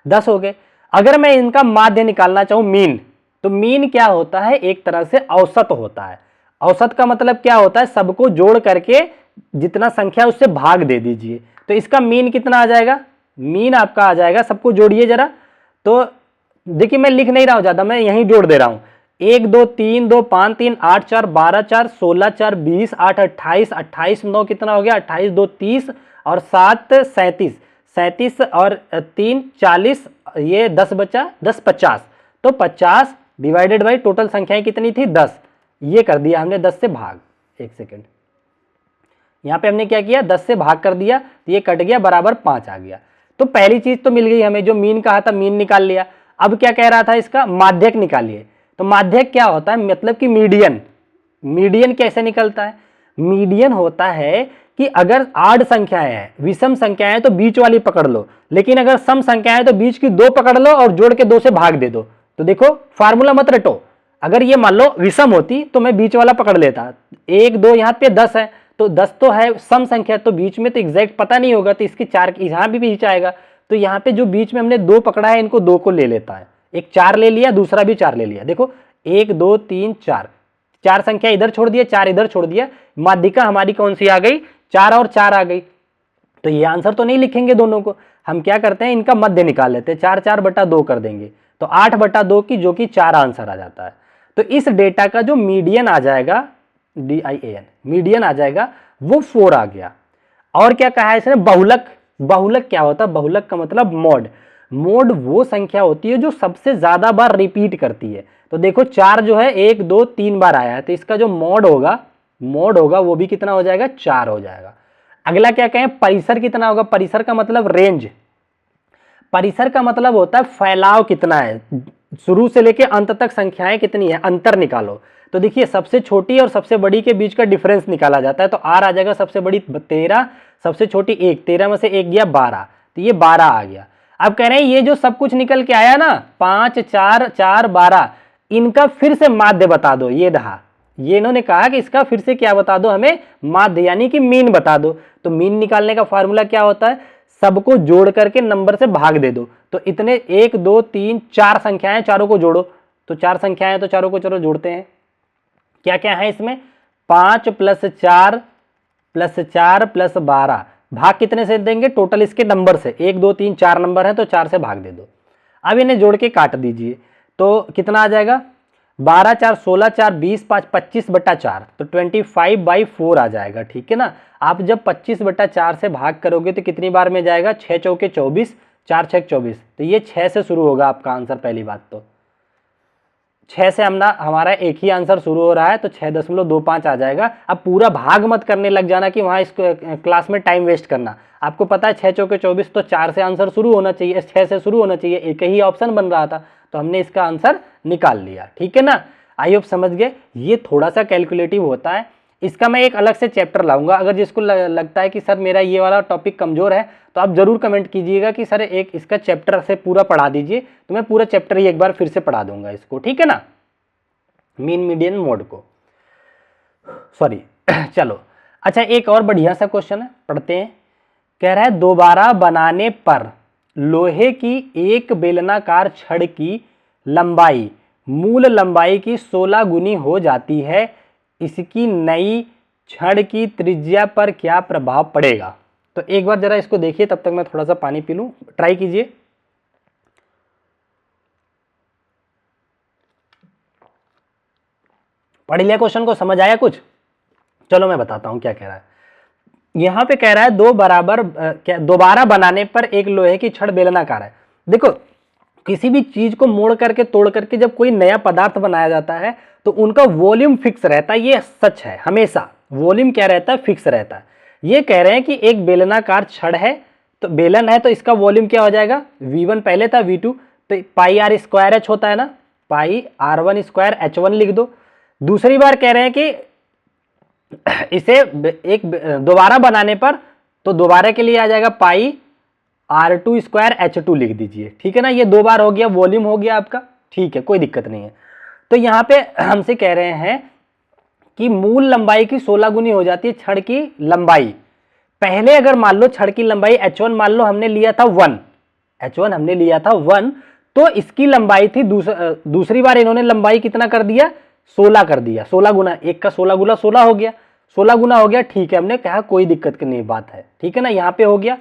[SPEAKER 1] 10 हो गए। अगर मैं इनका माध्य निकालना चाहूँ मीन, तो मीन क्या होता है, एक तरह से औसत होता है। औसत का मतलब क्या होता है, सबको जोड़ करके जितना संख्या उससे भाग दे दीजिए, तो इसका मीन कितना आ जाएगा, मीन आपका आ जाएगा, सबको जोड़िए जरा। तो देखिए मैं लिख नहीं रहा हूं ज्यादा, मैं यहीं जोड़ दे रहा हूं, 1 2 3 2 5 3 8 4 12 4 16 4 20 8 28 28 9 कितना हो गया, 28 2 30 और 7 37, 37 और 3 40, ये 10 बचा, 10 50, तो 50 डिवाइडेड बाई टोटल संख्याएं कितनी थी, 10, ये कर दिया हमने 10 से भाग। एक सेकेंड, यहां पे हमने क्या किया, 10 से भाग कर दिया, तो ये कट गया, बराबर 5 आ गया। तो पहली चीज तो मिल गई हमें, जो मीन कहा था मीन निकाल लिया। अब क्या कह रहा था, इसका माध्यक निकालिए। तो माध्यक क्या होता है, मतलब कि मीडियन। मीडियन कैसे निकलता है, मीडियन होता है कि अगर आड संख्याएं हैं, विषम संख्याएं तो बीच वाली पकड़ लो, लेकिन अगर सम संख्याएं तो बीच की 2 पकड़ लो और जोड़ के 2 से भाग दे दो। तो देखो फार्मूला मत रटो, अगर ये मान लो विषम होती तो मैं बीच वाला पकड़ लेता, 1 2 यहाँ पे 10 है, तो 10 तो है सम संख्या, तो बीच में तो एग्जैक्ट पता नहीं होगा, तो इसके 4 यहाँ भी बीच आएगा। तो यहाँ पे जो बीच में हमने 2 पकड़ा है, इनको 2 को ले लेता है, एक 4 ले लिया, दूसरा भी 4 ले लिया। देखो 1 2 3 4, 4 संख्या इधर छोड़ दिया, 4 इधर छोड़ दिया, माध्यिका हमारी कौन सी आ गई, 4 और 4 आ गई। तो ये आंसर तो नहीं लिखेंगे दोनों को, हम क्या करते हैं, इनका मध्य निकाल लेते हैं, 4 4/2 कर देंगे, तो 8/2 की, जो कि 4 आंसर आ जाता है। तो इस डेटा का जो मीडियन आ जाएगा, DIAN मीडियन आ जाएगा, वो 4 आ गया। और क्या कहा है इसने, बहुलक। बहुलक क्या होता है, बहुलक का मतलब मोड। मोड वो संख्या होती है जो सबसे ज्यादा बार रिपीट करती है। तो देखो 4 जो है 1 2 3 बार आया है, तो इसका जो मोड होगा वो भी कितना हो जाएगा, 4 हो जाएगा। अगला क्या कहें, परिसर कितना होगा, परिसर का मतलब रेंज। परिसर का मतलब होता है फैलाव कितना है, शुरू से लेके अंत तक संख्याएं कितनी है, अंतर निकालो। तो देखिए सबसे छोटी और सबसे बड़ी के बीच का डिफरेंस निकाला जाता है, तो R आ जाएगा, सबसे बड़ी 13, सबसे छोटी 1, 13 में से 1 गया 12, तो ये 12 आ गया। अब कह रहे हैं ये जो सब कुछ निकल के आया ना, 5 4 4 12, इनका फिर से माध्य बता दो। ये रहा, ये इन्होंने कहा कि इसका फिर से क्या बता दो, हमें माध्य यानी कि मीन बता दो। तो मीन निकालने का फॉर्मूला क्या होता है, सबको जोड़ करके नंबर से भाग दे दो। तो इतने 1 2 3 4 संख्याएं, चारों को जोड़ो, तो 4 संख्याएं, तो चारों को चलो जोड़ते हैं। क्या क्या है इसमें, 5 + 4 + 4 + 12, भाग कितने से देंगे, टोटल इसके नंबर से, 1 2 3 4 नंबर है, तो 4 से भाग दे दो। अब इन्हें जोड़ के काट दीजिए, तो कितना आ जाएगा, 12 4 16 4 20 5 25/4, तो 25/4 आ जाएगा। ठीक है ना। आप जब 25/4 से भाग करोगे तो कितनी बार में जाएगा, 6 चौके 24, 4 6 24, तो ये 6 से शुरू होगा आपका आंसर। पहली बात तो 6 से हमारा एक ही आंसर शुरू हो रहा है, तो 6.25 आ जाएगा। अब पूरा भाग मत करने लग जाना कि वहाँ इस क्लास में टाइम वेस्ट करना। आपको पता है 6 चौके 24, तो 4 से आंसर शुरू होना चाहिए, 6 से शुरू होना चाहिए, एक ही ऑप्शन बन रहा था, तो हमने इसका आंसर निकाल लिया। ठीक है ना। आई होप समझ गए। ये थोड़ा सा कैलकुलेटिव होता है, इसका मैं एक अलग से चैप्टर लाऊंगा। अगर जिसको लगता है कि सर मेरा ये वाला टॉपिक कमजोर है, तो आप जरूर कमेंट कीजिएगा कि सर एक इसका चैप्टर से पूरा पढ़ा दीजिए, तो मैं पूरा चैप्टर ही एक बार फिर से पढ़ा दूंगा इसको। ठीक है ना, मीन मीडियन मोड को, सॉरी। चलो अच्छा, एक और बढ़िया सा क्वेश्चन है, पढ़ते हैं। कह रहा है दोबारा बनाने पर लोहे की एक बेलनाकार छड़ की लंबाई मूल लंबाई की 16 गुनी हो जाती है, इसकी नई छड़ की त्रिज्या पर क्या प्रभाव पड़ेगा। तो एक बार जरा इसको देखिए, तब तक मैं थोड़ा सा पानी पी लूं, ट्राई कीजिए। पढ़ लिया क्वेश्चन को, समझ आया कुछ। चलो मैं बताता हूं क्या कह रहा है। यहां पे कह रहा है दोबारा बनाने पर एक लोहे की छड़ बेलनाकार है। देखो किसी भी चीज को मोड़ करके तोड़ करके जब कोई नया पदार्थ बनाया जाता है तो उनका वॉल्यूम फिक्स रहता है, ये सच है, हमेशा वॉल्यूम क्या रहता है, फिक्स रहता है। ये कह रहे हैं कि एक बेलनाकार छड़ है, तो बेलन है, तो इसका वॉल्यूम क्या हो जाएगा, V1 पहले था, V2 तो पाई आर स्क्वायर एच होता है ना, पाई R1 स्क्वायर H1 लिख दो। दूसरी बार कह रहे हैं कि इसे एक दोबारा बनाने पर, तो दोबारा के लिए आ जाएगा पाई R2 स्क्वायर H2 लिख दीजिए। ठीक है ना, ये 2 बार हो गया, वॉल्यूम हो गया आपका। ठीक है, कोई दिक्कत नहीं है। तो यहां पे हमसे कह रहे हैं कि मूल लंबाई की 16 गुनी हो जाती है छड़ की लंबाई। पहले अगर मान लो छड़ की लंबाई H1 मान लो हमने लिया था 1, H1 हमने लिया था 1, तो इसकी लंबाई थी दूसरी बार इन्होंने लंबाई कितना कर दिया, 16 कर दिया। 16 गुना, एक का 16 गुना 16 हो गया, 16 गुना हो गया। ठीक है, हमने कहा कोई दिक्कत नहीं बात है। ठीक है ना, यहाँ पे हो गया।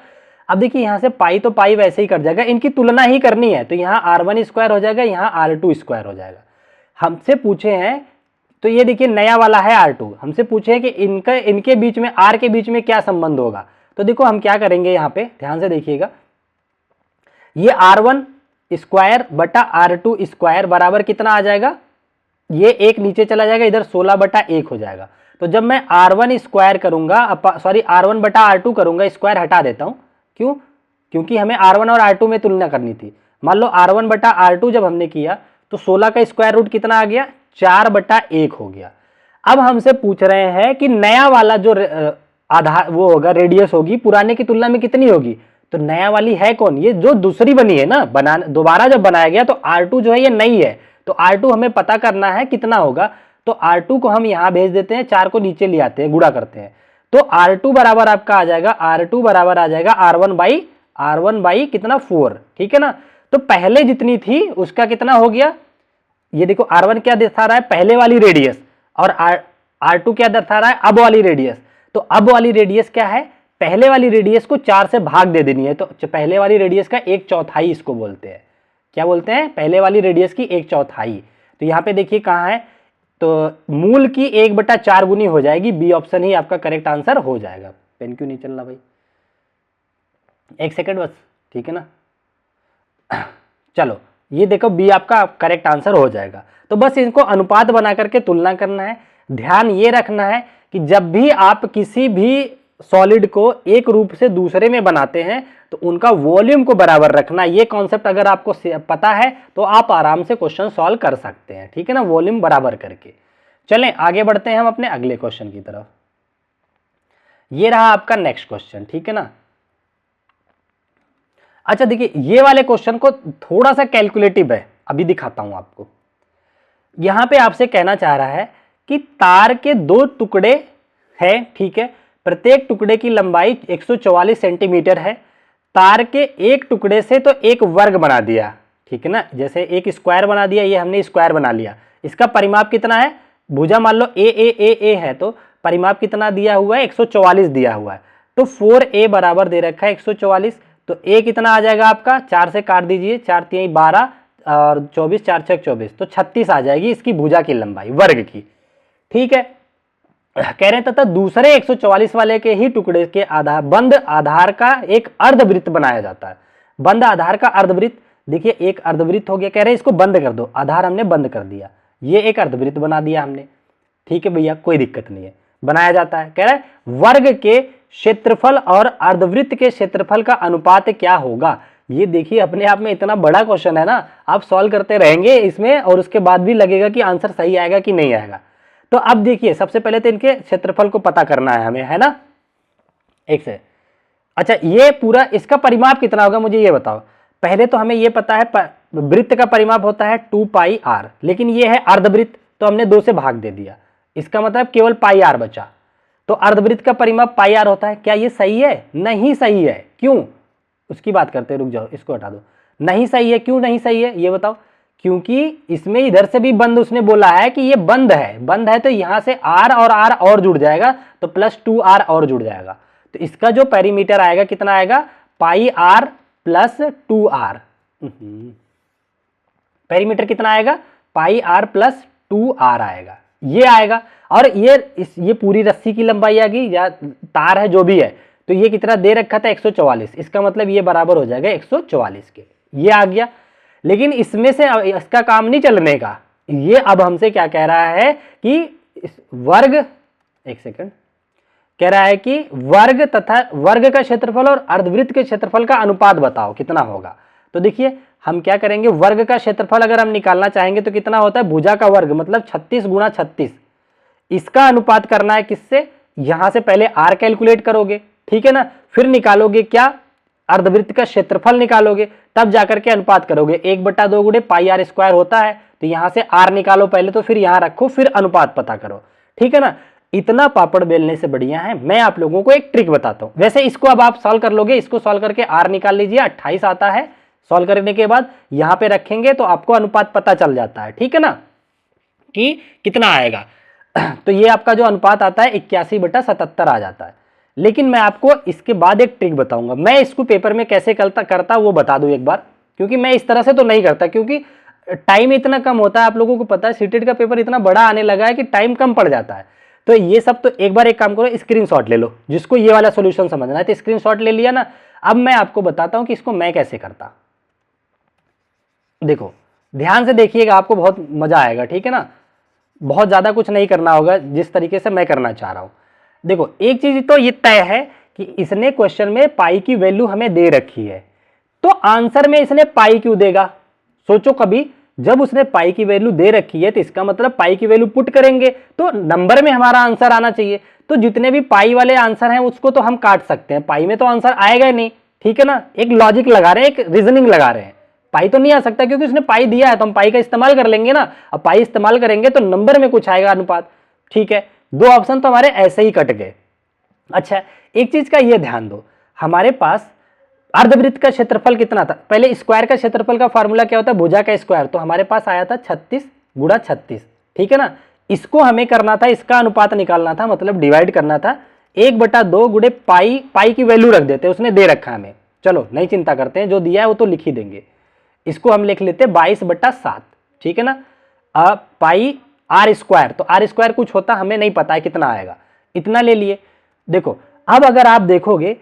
[SPEAKER 1] अब देखिए यहाँ से पाई तो पाई वैसे ही कर जाएगा, इनकी तुलना ही करनी है, तो यहाँ R1 स्क्वायर हो जाएगा, यहाँ R2 स्क्वायर हो जाएगा। हमसे पूछे हैं, तो ये देखिए नया वाला है R2, हमसे पूछे हैं कि इनके बीच में, R के बीच में क्या संबंध होगा। तो देखो हम क्या करेंगे, यहाँ पे ध्यान से देखिएगा, ये R1 स्क्वायर बटा R2 स्क्वायर बराबर कितना आ जाएगा, ये एक नीचे चला जाएगा, इधर 16/1 हो जाएगा। तो जब मैं R1 स्क्वायर करूंगा, सॉरी R1 बटा R2 करूंगा, स्क्वायर हटा देता हूं, क्यों, क्योंकि हमें R1 और R2 में तुलना करनी थी। मान लो R1 बटा R2 जब हमने किया तो 16 का स्क्वायर रूट कितना आ गया, 4/1 हो गया। अब हमसे पूछ रहे हैं कि नया वाला जो आधार वो होगा, रेडियस होगी, पुराने की तुलना में कितनी होगी। तो नया वाली है कौन, ये जो दूसरी बनी है ना, दोबारा जब बनाया गया, तो R2 जो है ये नई है, तो R2 हमें पता करना है कितना होगा। तो R2 को हम यहां भेज देते हैं, 4 को नीचे ले आते हैं, गुणा करते हैं, तो R2 बराबर आपका आ जाएगा, R2 बराबर आ जाएगा R1 बाई कितना, 4। ठीक है ना। तो पहले जितनी थी उसका कितना हो गया, ये देखो R1 क्या दर्शा रहा है, पहले वाली रेडियस, और R2 क्या दर्शा रहा है, अब वाली रेडियस। तो अब वाली रेडियस क्या है, पहले वाली रेडियस को 4 से भाग दे देनी है, तो पहले वाली रेडियस का 1/4 इसको बोलते हैं। क्या बोलते हैं, पहले वाली रेडियस की 1/4। तो यहाँ पे देखिए कहाँ है, तो मूल की 1/4 गुनी हो जाएगी, बी ऑप्शन ही आपका करेक्ट आंसर हो जाएगा। पेन क्यों नहीं चल रहा भाई, 1 सेकेंड बस। ठीक है ना, चलो ये देखो बी आपका करेक्ट आंसर हो जाएगा। तो बस इनको अनुपात बना करके तुलना करना है। ध्यान ये रखना है कि जब भी आप किसी भी सॉलिड को एक रूप से दूसरे में बनाते हैं तो उनका वॉल्यूम को बराबर रखना। ये कॉन्सेप्ट अगर आपको पता है तो आप आराम से क्वेश्चन सॉल्व कर सकते हैं। ठीक है ना, वॉल्यूम बराबर करके। चलें आगे बढ़ते हैं हम अपने अगले क्वेश्चन की तरफ। ये रहा आपका नेक्स्ट क्वेश्चन। ठीक है ना, अच्छा देखिए ये वाले क्वेश्चन को थोड़ा सा कैलकुलेटिव है, अभी दिखाता हूं आपको। यहां पे आपसे कहना चाह रहा है कि तार के 2 टुकड़े हैं, ठीक है, प्रत्येक टुकड़े की लंबाई 144 सेंटीमीटर है। तार के एक टुकड़े से तो एक वर्ग बना दिया, ठीक है ना, जैसे एक स्क्वायर बना दिया, ये हमने स्क्वायर बना लिया। इसका परिमाप कितना है, भुजा मान लो ए है, तो परिमाप कितना दिया हुआ है, 144 दिया हुआ है। तो 4a बराबर दे रखा है 144, तो a कितना आ जाएगा आपका, 4 से काट दीजिए, 4 3 12, और 24 4 6 24, तो 36 आ जाएगी इसकी भुजा की लंबाई वर्ग की। ठीक है, कह रहे हैं तथा दूसरे 144 वाले के ही टुकड़े के आधार बंद आधार का एक अर्धवृत्त बनाया जाता है। बंद आधार का अर्धवृत्त, देखिए एक अर्धवृत्त हो गया, कह रहे हैं इसको बंद कर दो, आधार हमने बंद कर दिया, ये एक अर्धवृत्त बना दिया हमने। ठीक है भैया, कोई दिक्कत नहीं है, बनाया जाता है। कह रहा है वर्ग के क्षेत्रफल और अर्धवृत्त के क्षेत्रफल का अनुपात क्या होगा। ये देखिए अपने आप में इतना बड़ा क्वेश्चन है ना, आप सॉल्व करते रहेंगे इसमें और उसके बाद भी लगेगा कि आंसर सही आएगा कि नहीं आएगा। तो अब देखिए सबसे पहले तो इनके क्षेत्रफल को पता करना है हमें, है ना, एक से। अच्छा ये पूरा इसका परिमाप कितना होगा मुझे ये बताओ। पहले तो हमें ये पता है वृत्त का परिमाप होता है 2 पाई r, लेकिन ये है अर्धवृत्त तो हमने 2 से भाग दे दिया, इसका मतलब केवल पाई r बचा। तो अर्धवृत्त का परिमाप पाई r होता है। क्या ये सही है? नहीं सही है। क्यों? उसकी बात करते हैं, रुक जाओ इसको हटा दो। नहीं सही है, क्यों नहीं सही है ये बताओ। क्योंकि इसमें इधर से भी बंद उसने बोला है कि ये बंद है, बंद है तो यहां से r और r और जुड़ जाएगा तो प्लस 2r और जुड़ जाएगा, तो इसका जो पेरीमीटर आएगा कितना आएगा, पाई r प्लस 2r। पेरीमीटर कितना आएगा, पाई r प्लस 2r आएगा, ये आएगा। और ये पूरी रस्सी की लंबाई आ गई या तार है जो भी है, तो ये कितना दे रखा था 144, इसका मतलब ये बराबर हो जाएगा 144 के, ये आ गया। लेकिन इसमें से इसका काम नहीं चलने का, ये अब हमसे क्या कह रहा है कि वर्ग, एक सेकंड, कह रहा है कि वर्ग तथा वर्ग का क्षेत्रफल और अर्धवृत्त के क्षेत्रफल का अनुपात बताओ कितना होगा। तो देखिए हम क्या करेंगे, वर्ग का क्षेत्रफल अगर हम निकालना चाहेंगे तो कितना होता है, भुजा का वर्ग मतलब 36 गुणा 36, इसका अनुपात करना है किससे, यहां से पहले r कैलकुलेट करोगे, ठीक है ना, फिर निकालोगे क्या, अर्धवृत्त का क्षेत्रफल निकालोगे, तब जाकर के अनुपात करोगे। 1/2 गुणे पाई r स्क्वायर होता है, तो यहां से r निकालो पहले, तो फिर यहां रखो, फिर अनुपात पता करो। ठीक है ना, इतना पापड़ बेलने से बढ़िया है मैं आप लोगों को एक ट्रिक बताता हूं। वैसे इसको अब आप सॉल्व कर लोगे, इसको सॉल्व करके r निकाल लीजिए, 28 आता है। सॉल्व करने के बाद यहां पे रखेंगे तो आपको अनुपात पता चल जाता है, ठीक है ना, कि कितना आएगा। तो ये आपका जो अनुपात आता है 81/77 आ जाता है। लेकिन मैं आपको इसके बाद एक ट्रिक बताऊंगा, मैं इसको पेपर में कैसे करता वो बता दूं एक बार, क्योंकि मैं इस तरह से तो नहीं करता, क्योंकि टाइम इतना कम होता है, आप लोगों को पता है सीटेट का पेपर इतना बड़ा आने लगा है कि टाइम कम पड़ जाता है। तो ये सब तो एक बार एक काम करो, स्क्रीनशॉट ले लो, जिसको ये वाला सॉल्यूशन समझना है तो स्क्रीनशॉट ले लिया ना। अब मैं आपको बताता हूं कि इसको मैं कैसे करता। देखो ध्यान से देखिएगा, आपको बहुत मजा आएगा, ठीक है ना, बहुत ज्यादा कुछ नहीं करना होगा, जिस तरीके से मैं करना चाह रहा हूं। देखो एक चीज तो ये तय है कि इसने क्वेश्चन में पाई की वैल्यू हमें दे रखी है, तो आंसर में इसने पाई क्यों देगा। सोचो कभी, जब उसने पाई की वैल्यू दे रखी है तो इसका मतलब पाई की वैल्यू पुट करेंगे तो नंबर में हमारा आंसर आना चाहिए। तो जितने भी पाई वाले आंसर हैं उसको तो हम काट सकते हैं, पाई में तो आंसर आएगा ही नहीं, ठीक है ना। एक लॉजिक लगा रहे हैं, एक रीजनिंग लगा रहे हैं, पाई तो नहीं आ सकता क्योंकि उसने पाई दिया है तो हम पाई का इस्तेमाल कर लेंगे ना। अब पाई इस्तेमाल करेंगे तो नंबर में कुछ आएगा अनुपात, ठीक है। 2 ऑप्शन तो हमारे ऐसे ही कट गए। अच्छा एक चीज का ये ध्यान दो, हमारे पास अर्धवृत्त का क्षेत्रफल कितना था, पहले स्क्वायर का क्षेत्रफल का फार्मूला क्या होता है, भुजा का स्क्वायर, तो हमारे पास आया था 36 गुणा 36, ठीक है ना। इसको हमें करना था, इसका अनुपात निकालना था, मतलब डिवाइड करना था 1/2 गुणे पाई, पाई की वैल्यू रख देते, उसने दे रखा हमें, चलो नहीं चिंता करते हैं, जो दिया है वो तो लिख ही देंगे। इसको हम लिख लेते 22/7, ठीक है ना। अब पाई r स्क्वायर, तो r स्क्वायर कुछ होता हमें नहीं पता है कितना आएगा, इतना ले लिए। देखो अब अगर आप देखोगे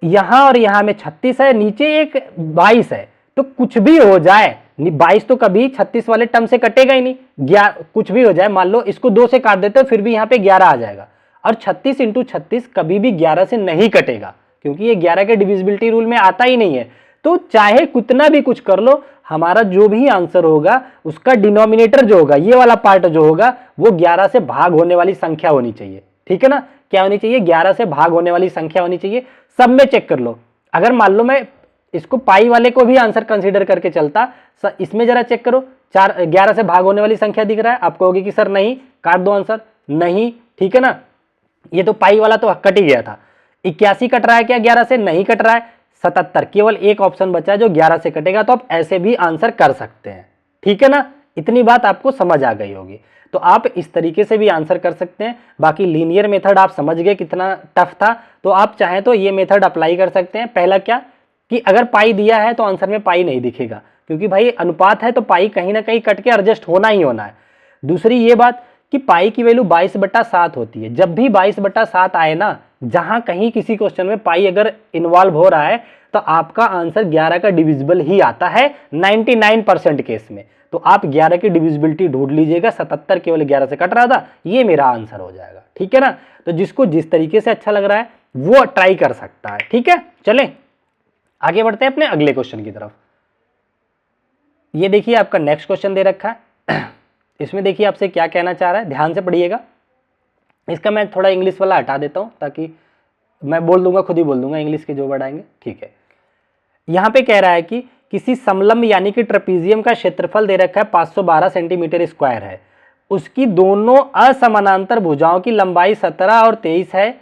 [SPEAKER 1] यहां और यहां में 36 है, नीचे एक 22 है, तो कुछ भी हो जाए 22 तो कभी 36 वाले टर्म से कटेगा ही नहीं, कुछ भी हो जाए, मान लो इसको 2 से काट देते हो फिर भी यहाँ पे 11 आ जाएगा, और 36 × 36 कभी भी 11 से नहीं कटेगा, क्योंकि ये 11 के डिविजिबिलिटी रूल में आता ही नहीं है। तो चाहे कितना भी कुछ कर लो, हमारा जो भी आंसर होगा उसका डिनोमिनेटर जो होगा, ये वाला पार्ट जो होगा, वो 11 से भाग होने वाली संख्या होनी चाहिए, ठीक है ना। क्या होनी चाहिए, 11 से भाग होने वाली संख्या होनी चाहिए। सब में चेक कर लो, अगर मान लो मैं इसको पाई वाले को भी आंसर कंसीडर करके चलता, इसमें जरा चेक करो, 11 से भाग होने वाली संख्या दिख रहा है, आप कहोगे कि सर नहीं, काट दो आंसर, नहीं, ठीक है ना। ये तो पाई वाला तो कट ही गया था। 81 कट रहा है क्या 11 से, नहीं कट रहा है। 77, केवल एक ऑप्शन बचा है जो 11 से कटेगा, तो आप ऐसे भी आंसर कर सकते हैं, ठीक है ना। इतनी बात आपको समझ आ गई होगी, तो आप इस तरीके से भी आंसर कर सकते हैं। बाकी लीनियर मेथड आप समझ गए कितना टफ था, तो आप चाहें तो ये मेथड अप्लाई कर सकते हैं। पहला क्या कि अगर पाई दिया है तो आंसर में पाई नहीं दिखेगा, क्योंकि भाई अनुपात है तो पाई कहीं ना कहीं कट के एडजस्ट होना ही होना है। दूसरी ये बात कि पाई की वैल्यू 22/7 होती है। जब भी 22/7 आए ना, जहां कहीं किसी क्वेश्चन में पाई अगर इन्वॉल्व हो रहा है तो आपका आंसर 11 का डिविजिबल ही आता है 99% केस में। तो आप 11 की डिविजिबिलिटी ढूंढ लीजिएगा, 77 केवल 11 से कट रहा था, ये मेरा आंसर हो जाएगा। ठीक है ना। तो जिसको जिस तरीके से अच्छा लग रहा है वो ट्राई कर सकता है। ठीक है, चलें आगे बढ़ते हैं अपने अगले क्वेश्चन की तरफ। ये देखिए आपका नेक्स्ट क्वेश्चन दे रखा है। इसमें देखिए आपसे क्या कहना चाह रहा है, ध्यान से पढ़िएगा। इसका मैं थोड़ा इंग्लिश वाला हटा देता हूं ताकि मैं बोल दूंगा, खुद ही बोल दूंगा इंग्लिश के जो वर्ड आएंगे। ठीक है, यहां पे कह रहा है कि किसी समलंब यानी कि ट्रेपीजियम का क्षेत्रफल दे रखा है 512 सेंटीमीटर स्क्वायर है। उसकी दोनों असमानांतर भुजाओं की लंबाई 17 और 23 है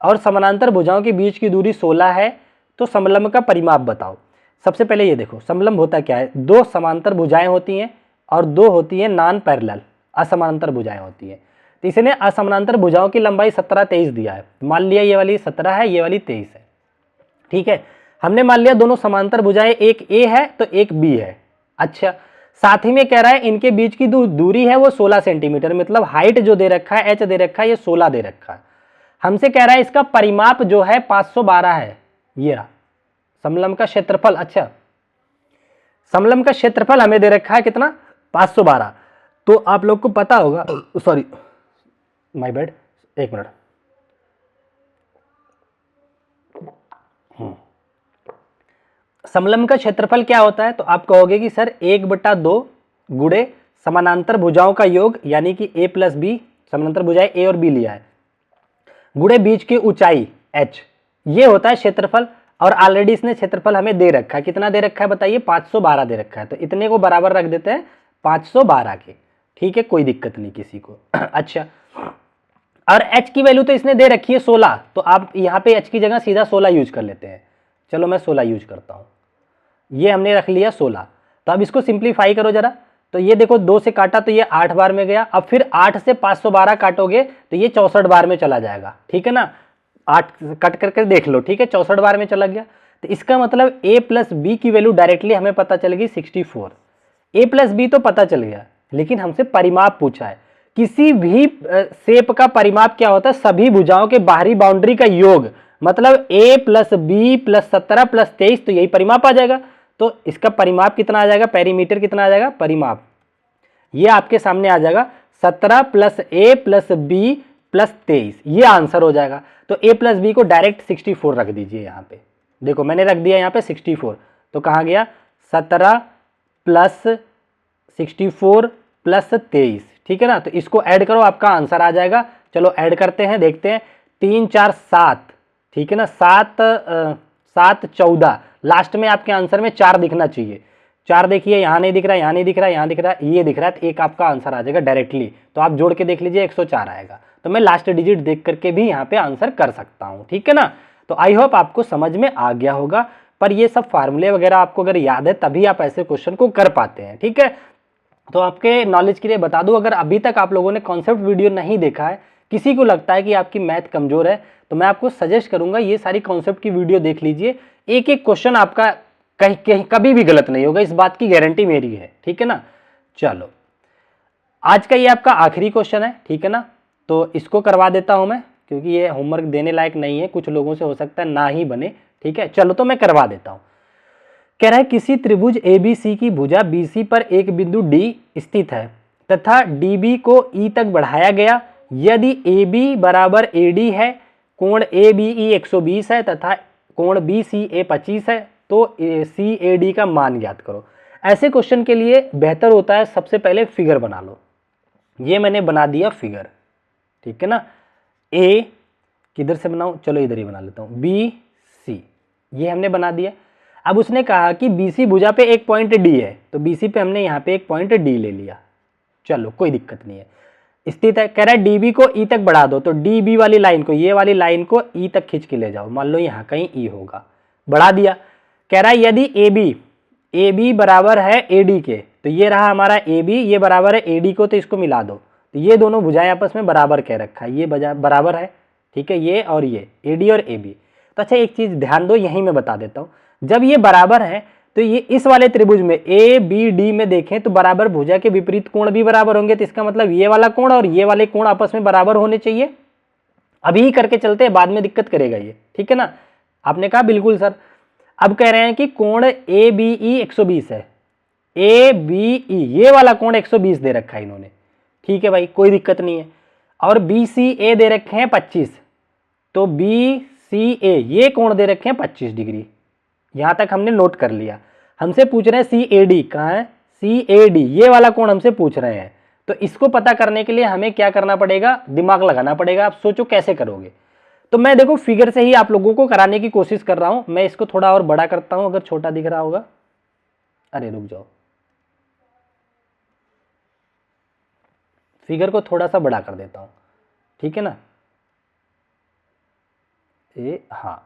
[SPEAKER 1] और समानांतर भुजाओं के बीच की दूरी 16 है। तो समलंब का परिमाप बताओ। सबसे पहले ये देखो, समलंब होता क्या है, दो समांतर भुजाएं होती हैं और दो होती हैं नॉन पैरेलल, असमानांतर भुजाएं होती हैं। तो इसने असमानांतर भुजाओं की लंबाई 17 23 दिया है। मान लिया ये वाली 17 है, ये वाली 23 है। ठीक है, हमने मान लिया दोनों समांतर भुजाएं, एक ए है तो एक बी है। अच्छा, साथ ही में कह रहा है इनके बीच की दूरी है वो 16 सेंटीमीटर, मतलब हाइट जो दे रखा है, एच दे रखा है, ये 16 दे रखा है। हमसे कह रहा है इसका परिमाप जो है 512 है। ये रहा समलंब का क्षेत्रफल। अच्छा, समलंब का क्षेत्रफल हमें दे रखा है कितना, 512। तो आप लोग को पता होगा, सॉरी माय बैड, एक मिनट। समलंब का क्षेत्रफल क्या होता है, तो आप कहोगे कि सर 1/2 गुणे समानांतर भुजाओं का योग, यानी कि a प्लस बी, समानांतर भुजाएं a और b लिया है, गुणे बीच की ऊंचाई h, ये होता है क्षेत्रफल। और ऑलरेडी इसने क्षेत्रफल हमें दे रखा है, कितना दे रखा है बताइए, 512 दे रखा है। तो इतने को बराबर रख देते हैं 512 के। ठीक है, कोई दिक्कत नहीं किसी को। अच्छा, और h की वैल्यू तो इसने दे रखी है 16, तो आप यहाँ पे h की जगह सीधा 16 यूज कर लेते हैं। चलो मैं 16 यूज करता हूँ, ये हमने रख लिया 16। तो अब इसको सिंप्लीफाई करो जरा। तो ये देखो 2 से काटा तो ये 8 बार में गया। अब फिर 8 से 512 काटोगे तो ये 64 बार में चला जाएगा। ठीक है ना, 8 कट करके देख लो। ठीक है, 64 बार में चला गया। तो इसका मतलब a प्लस बी की वैल्यू डायरेक्टली हमें पता चलेगी 64। a प्लस बी तो पता चल गया, लेकिन हमसे परिमाप पूछा है। किसी भी शेप का परिमाप क्या होता है, सभी भुजाओं के बाहरी बाउंड्री का योग, मतलब a plus B plus 17 plus 23, तो यही परिमाप आ जाएगा। तो इसका परिमाप कितना आ जाएगा, पेरीमीटर कितना आ जाएगा, परिमाप ये आपके सामने आ जाएगा 17 plus a plus B plus 23, ये आंसर हो जाएगा। तो a प्लस बी को डायरेक्ट 64 रख दीजिए यहाँ पे। देखो मैंने रख दिया यहाँ पे 64, तो कहाँ गया 17 प्लस 64 प्लस 23। ठीक है ना, तो इसको ऐड करो, आपका आंसर आ जाएगा। चलो ऐड करते हैं, देखते हैं। 3 4 7, ठीक है ना, 7 7 14, लास्ट में आपके आंसर में 4 दिखना चाहिए। 4 देखिए, यहाँ नहीं दिख रहा, यहाँ नहीं दिख रहा, यहाँ दिख रहा, ये दिख रहा है, तो एक आपका आंसर आ जाएगा डायरेक्टली। तो आप जोड़ के देख लीजिए 104 आएगा। तो मैं लास्ट डिजिट देख करके भी यहाँ पे आंसर कर सकता हूँ। ठीक है ना, तो आई होप आपको समझ में आ गया होगा। पर ये सब फार्मूले वगैरह आपको अगर याद है तभी आप ऐसे क्वेश्चन को कर पाते हैं। ठीक है, तो आपके नॉलेज के लिए बता दूं, अगर अभी तक आप लोगों ने कॉन्सेप्ट वीडियो नहीं देखा है, किसी को लगता है कि आपकी मैथ कमजोर है, तो मैं आपको सजेस्ट करूंगा ये सारी कॉन्सेप्ट की वीडियो देख लीजिए। एक एक क्वेश्चन आपका कहीं कभी भी गलत नहीं होगा, इस बात की गारंटी मेरी है। ठीक है ना, चलो आज का ये आपका आखिरी क्वेश्चन है। ठीक है ना, तो इसको करवा देता हूं मैं, क्योंकि ये होमवर्क देने लायक नहीं है, कुछ लोगों से हो सकता है ना ही बने। ठीक है, चलो तो मैं करवा देता हूं। कह रहा है किसी त्रिभुज ABC की भुजा BC पर एक बिंदु D स्थित है तथा DB को E तक बढ़ाया गया। यदि AB बराबर AD है, कोण ABE 120 है तथा कोण BCA 25 है, तो CAD का मान ज्ञात करो। ऐसे क्वेश्चन के लिए बेहतर होता है सबसे पहले फिगर बना लो। ये मैंने बना दिया फिगर। ठीक है ना, A किधर से बनाऊं, चलो इधर ही बना लेता हूं, BC ये हमने बना दिया। अब उसने कहा कि BC भुजा पे एक पॉइंट D है, तो BC पे हमने यहाँ पे एक पॉइंट D ले लिया। चलो कोई दिक्कत नहीं है, स्थित है। कह रहा है DB को E तक बढ़ा दो, तो DB वाली लाइन को, ये वाली लाइन को E तक खींच के ले जाओ। मान लो यहाँ कहीं E होगा, बढ़ा दिया। कह रहा है यदि AB बराबर है AD के, तो ये रहा हमारा AB, ये बराबर है AD को, तो इसको मिला दो। तो ये दोनों भुजाएं आपस में बराबर कह रखा है, ये बराबर है। ठीक है, ये और ये AD और AB। तो अच्छा एक चीज ध्यान दो, यहीं मैं बता देता हूँ, जब ये बराबर है तो ये इस वाले त्रिभुज में ए बी डी में देखें तो बराबर भुजा के विपरीत कोण भी बराबर होंगे, तो इसका मतलब ये वाला कोण और ये वाले कोण आपस में बराबर होने चाहिए। अभी ही करके चलते हैं, बाद में दिक्कत करेगा ये, ठीक है ना। आपने कहा बिल्कुल सर। अब कह रहे हैं कि कोण ए बी ई 120 है, ए बी ई ये वाला कोण 120 दे रखा है इन्होंने, ठीक है भाई, कोई दिक्कत नहीं है। और बी सी ए दे रखे हैं 25, तो बी सी ए ये कोण दे रखे हैं 25 डिग्री, यहां तक हमने नोट कर लिया। हमसे पूछ रहे हैं सी ए डी, कहाँ है सी ए डी, ये वाला कोण हमसे पूछ रहे हैं। तो इसको पता करने के लिए हमें क्या करना पड़ेगा, दिमाग लगाना पड़ेगा। आप सोचो कैसे करोगे। तो मैं देखो फिगर से ही आप लोगों को कराने की कोशिश कर रहा हूं। मैं इसको थोड़ा और बड़ा करता हूं, अगर छोटा दिख रहा होगा। अरे रुक जाओ, फिगर को थोड़ा सा बड़ा कर देता हूं, ठीक है ना। ये हाँ,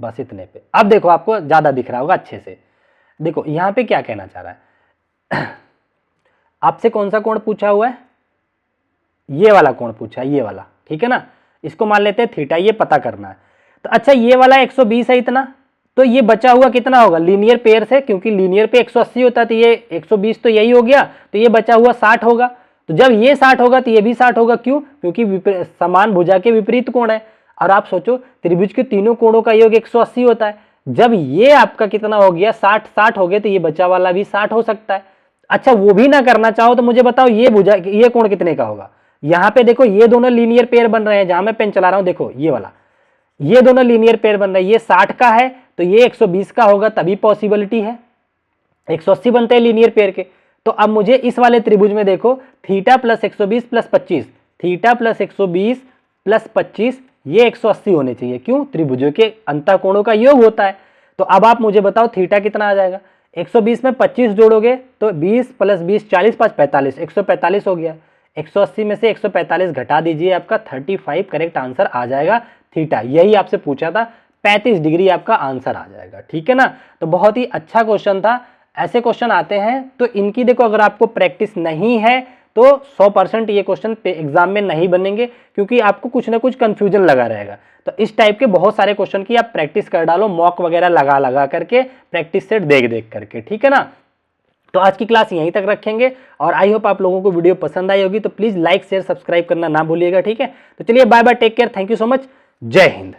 [SPEAKER 1] बस इतने पे। अब देखो आपको ज्यादा दिख रहा होगा अच्छे से। देखो यहां पे क्या कहना चाह रहा है आपसे कौन सा कोण पूछा हुआ है, ये वाला कोण पूछा है, ये वाला, ठीक है ना। इसको मान लेते हैं थीटा, ये पता करना है। तो अच्छा ये वाला 120 है इतना, तो ये बचा हुआ कितना होगा लीनियर पेयर से, क्योंकि लीनियर पे 180 होता है, तो ये 120 तो यही हो गया, तो ये बचा हुआ 60 होगा। तो जब ये 60 होगा तो ये भी 60 होगा, क्यों, क्योंकि समान भुजा के विपरीत कोण है। और आप सोचो त्रिभुज के तीनों कोणों का योग 180 होता है। जब ये आपका कितना हो गया 60 हो गया, तो ये बचा वाला भी 60 हो सकता है। अच्छा वो भी ना करना चाहो तो मुझे बताओ ये भुजा ये कोण कितने का होगा। यहां पे देखो ये दोनों लीनियर पेयर बन रहे हैं, जहां मैं पेन चला रहा हूं देखो ये वाला, ये दोनों लीनियर पेयर बन रहे हैं। ये 60 का है तो ये 120 का होगा, तभी पॉसिबिलिटी है। 180 बनते हैं लीनियर पेयर के। तो अब मुझे इस वाले त्रिभुज में देखो theta plus 120 plus 25, theta plus 120 plus 25 ये 180 होने चाहिए, क्यों, त्रिभुजों के अंतःकोणों का योग होता है। तो अब आप मुझे बताओ थीटा कितना आ जाएगा। 120 में 25 जोड़ोगे तो 20 प्लस 20 40 5 45, 145 हो गया। 180 में से 145 घटा दीजिए, आपका 35 करेक्ट आंसर आ जाएगा थीटा। यही आपसे पूछा था, 35 डिग्री आपका आंसर आ जाएगा, ठीक है ना। तो बहुत ही अच्छा क्वेश्चन था। ऐसे क्वेश्चन आते हैं तो इनकी देखो अगर आपको प्रैक्टिस नहीं है तो 100% ये क्वेश्चन एग्जाम में नहीं बनेंगे, क्योंकि आपको कुछ ना कुछ कंफ्यूजन लगा रहेगा। तो इस टाइप के बहुत सारे क्वेश्चन की आप प्रैक्टिस कर डालो, मॉक वगैरह लगा लगा करके, प्रैक्टिस सेट देख देख करके, ठीक है ना। तो आज की क्लास यहीं तक रखेंगे और आई होप आप लोगों को वीडियो पसंद आई होगी। तो प्लीज लाइक शेयर सब्सक्राइब करना ना भूलिएगा, ठीक है। तो चलिए bye bye, take care, thank you so much, जय हिंद।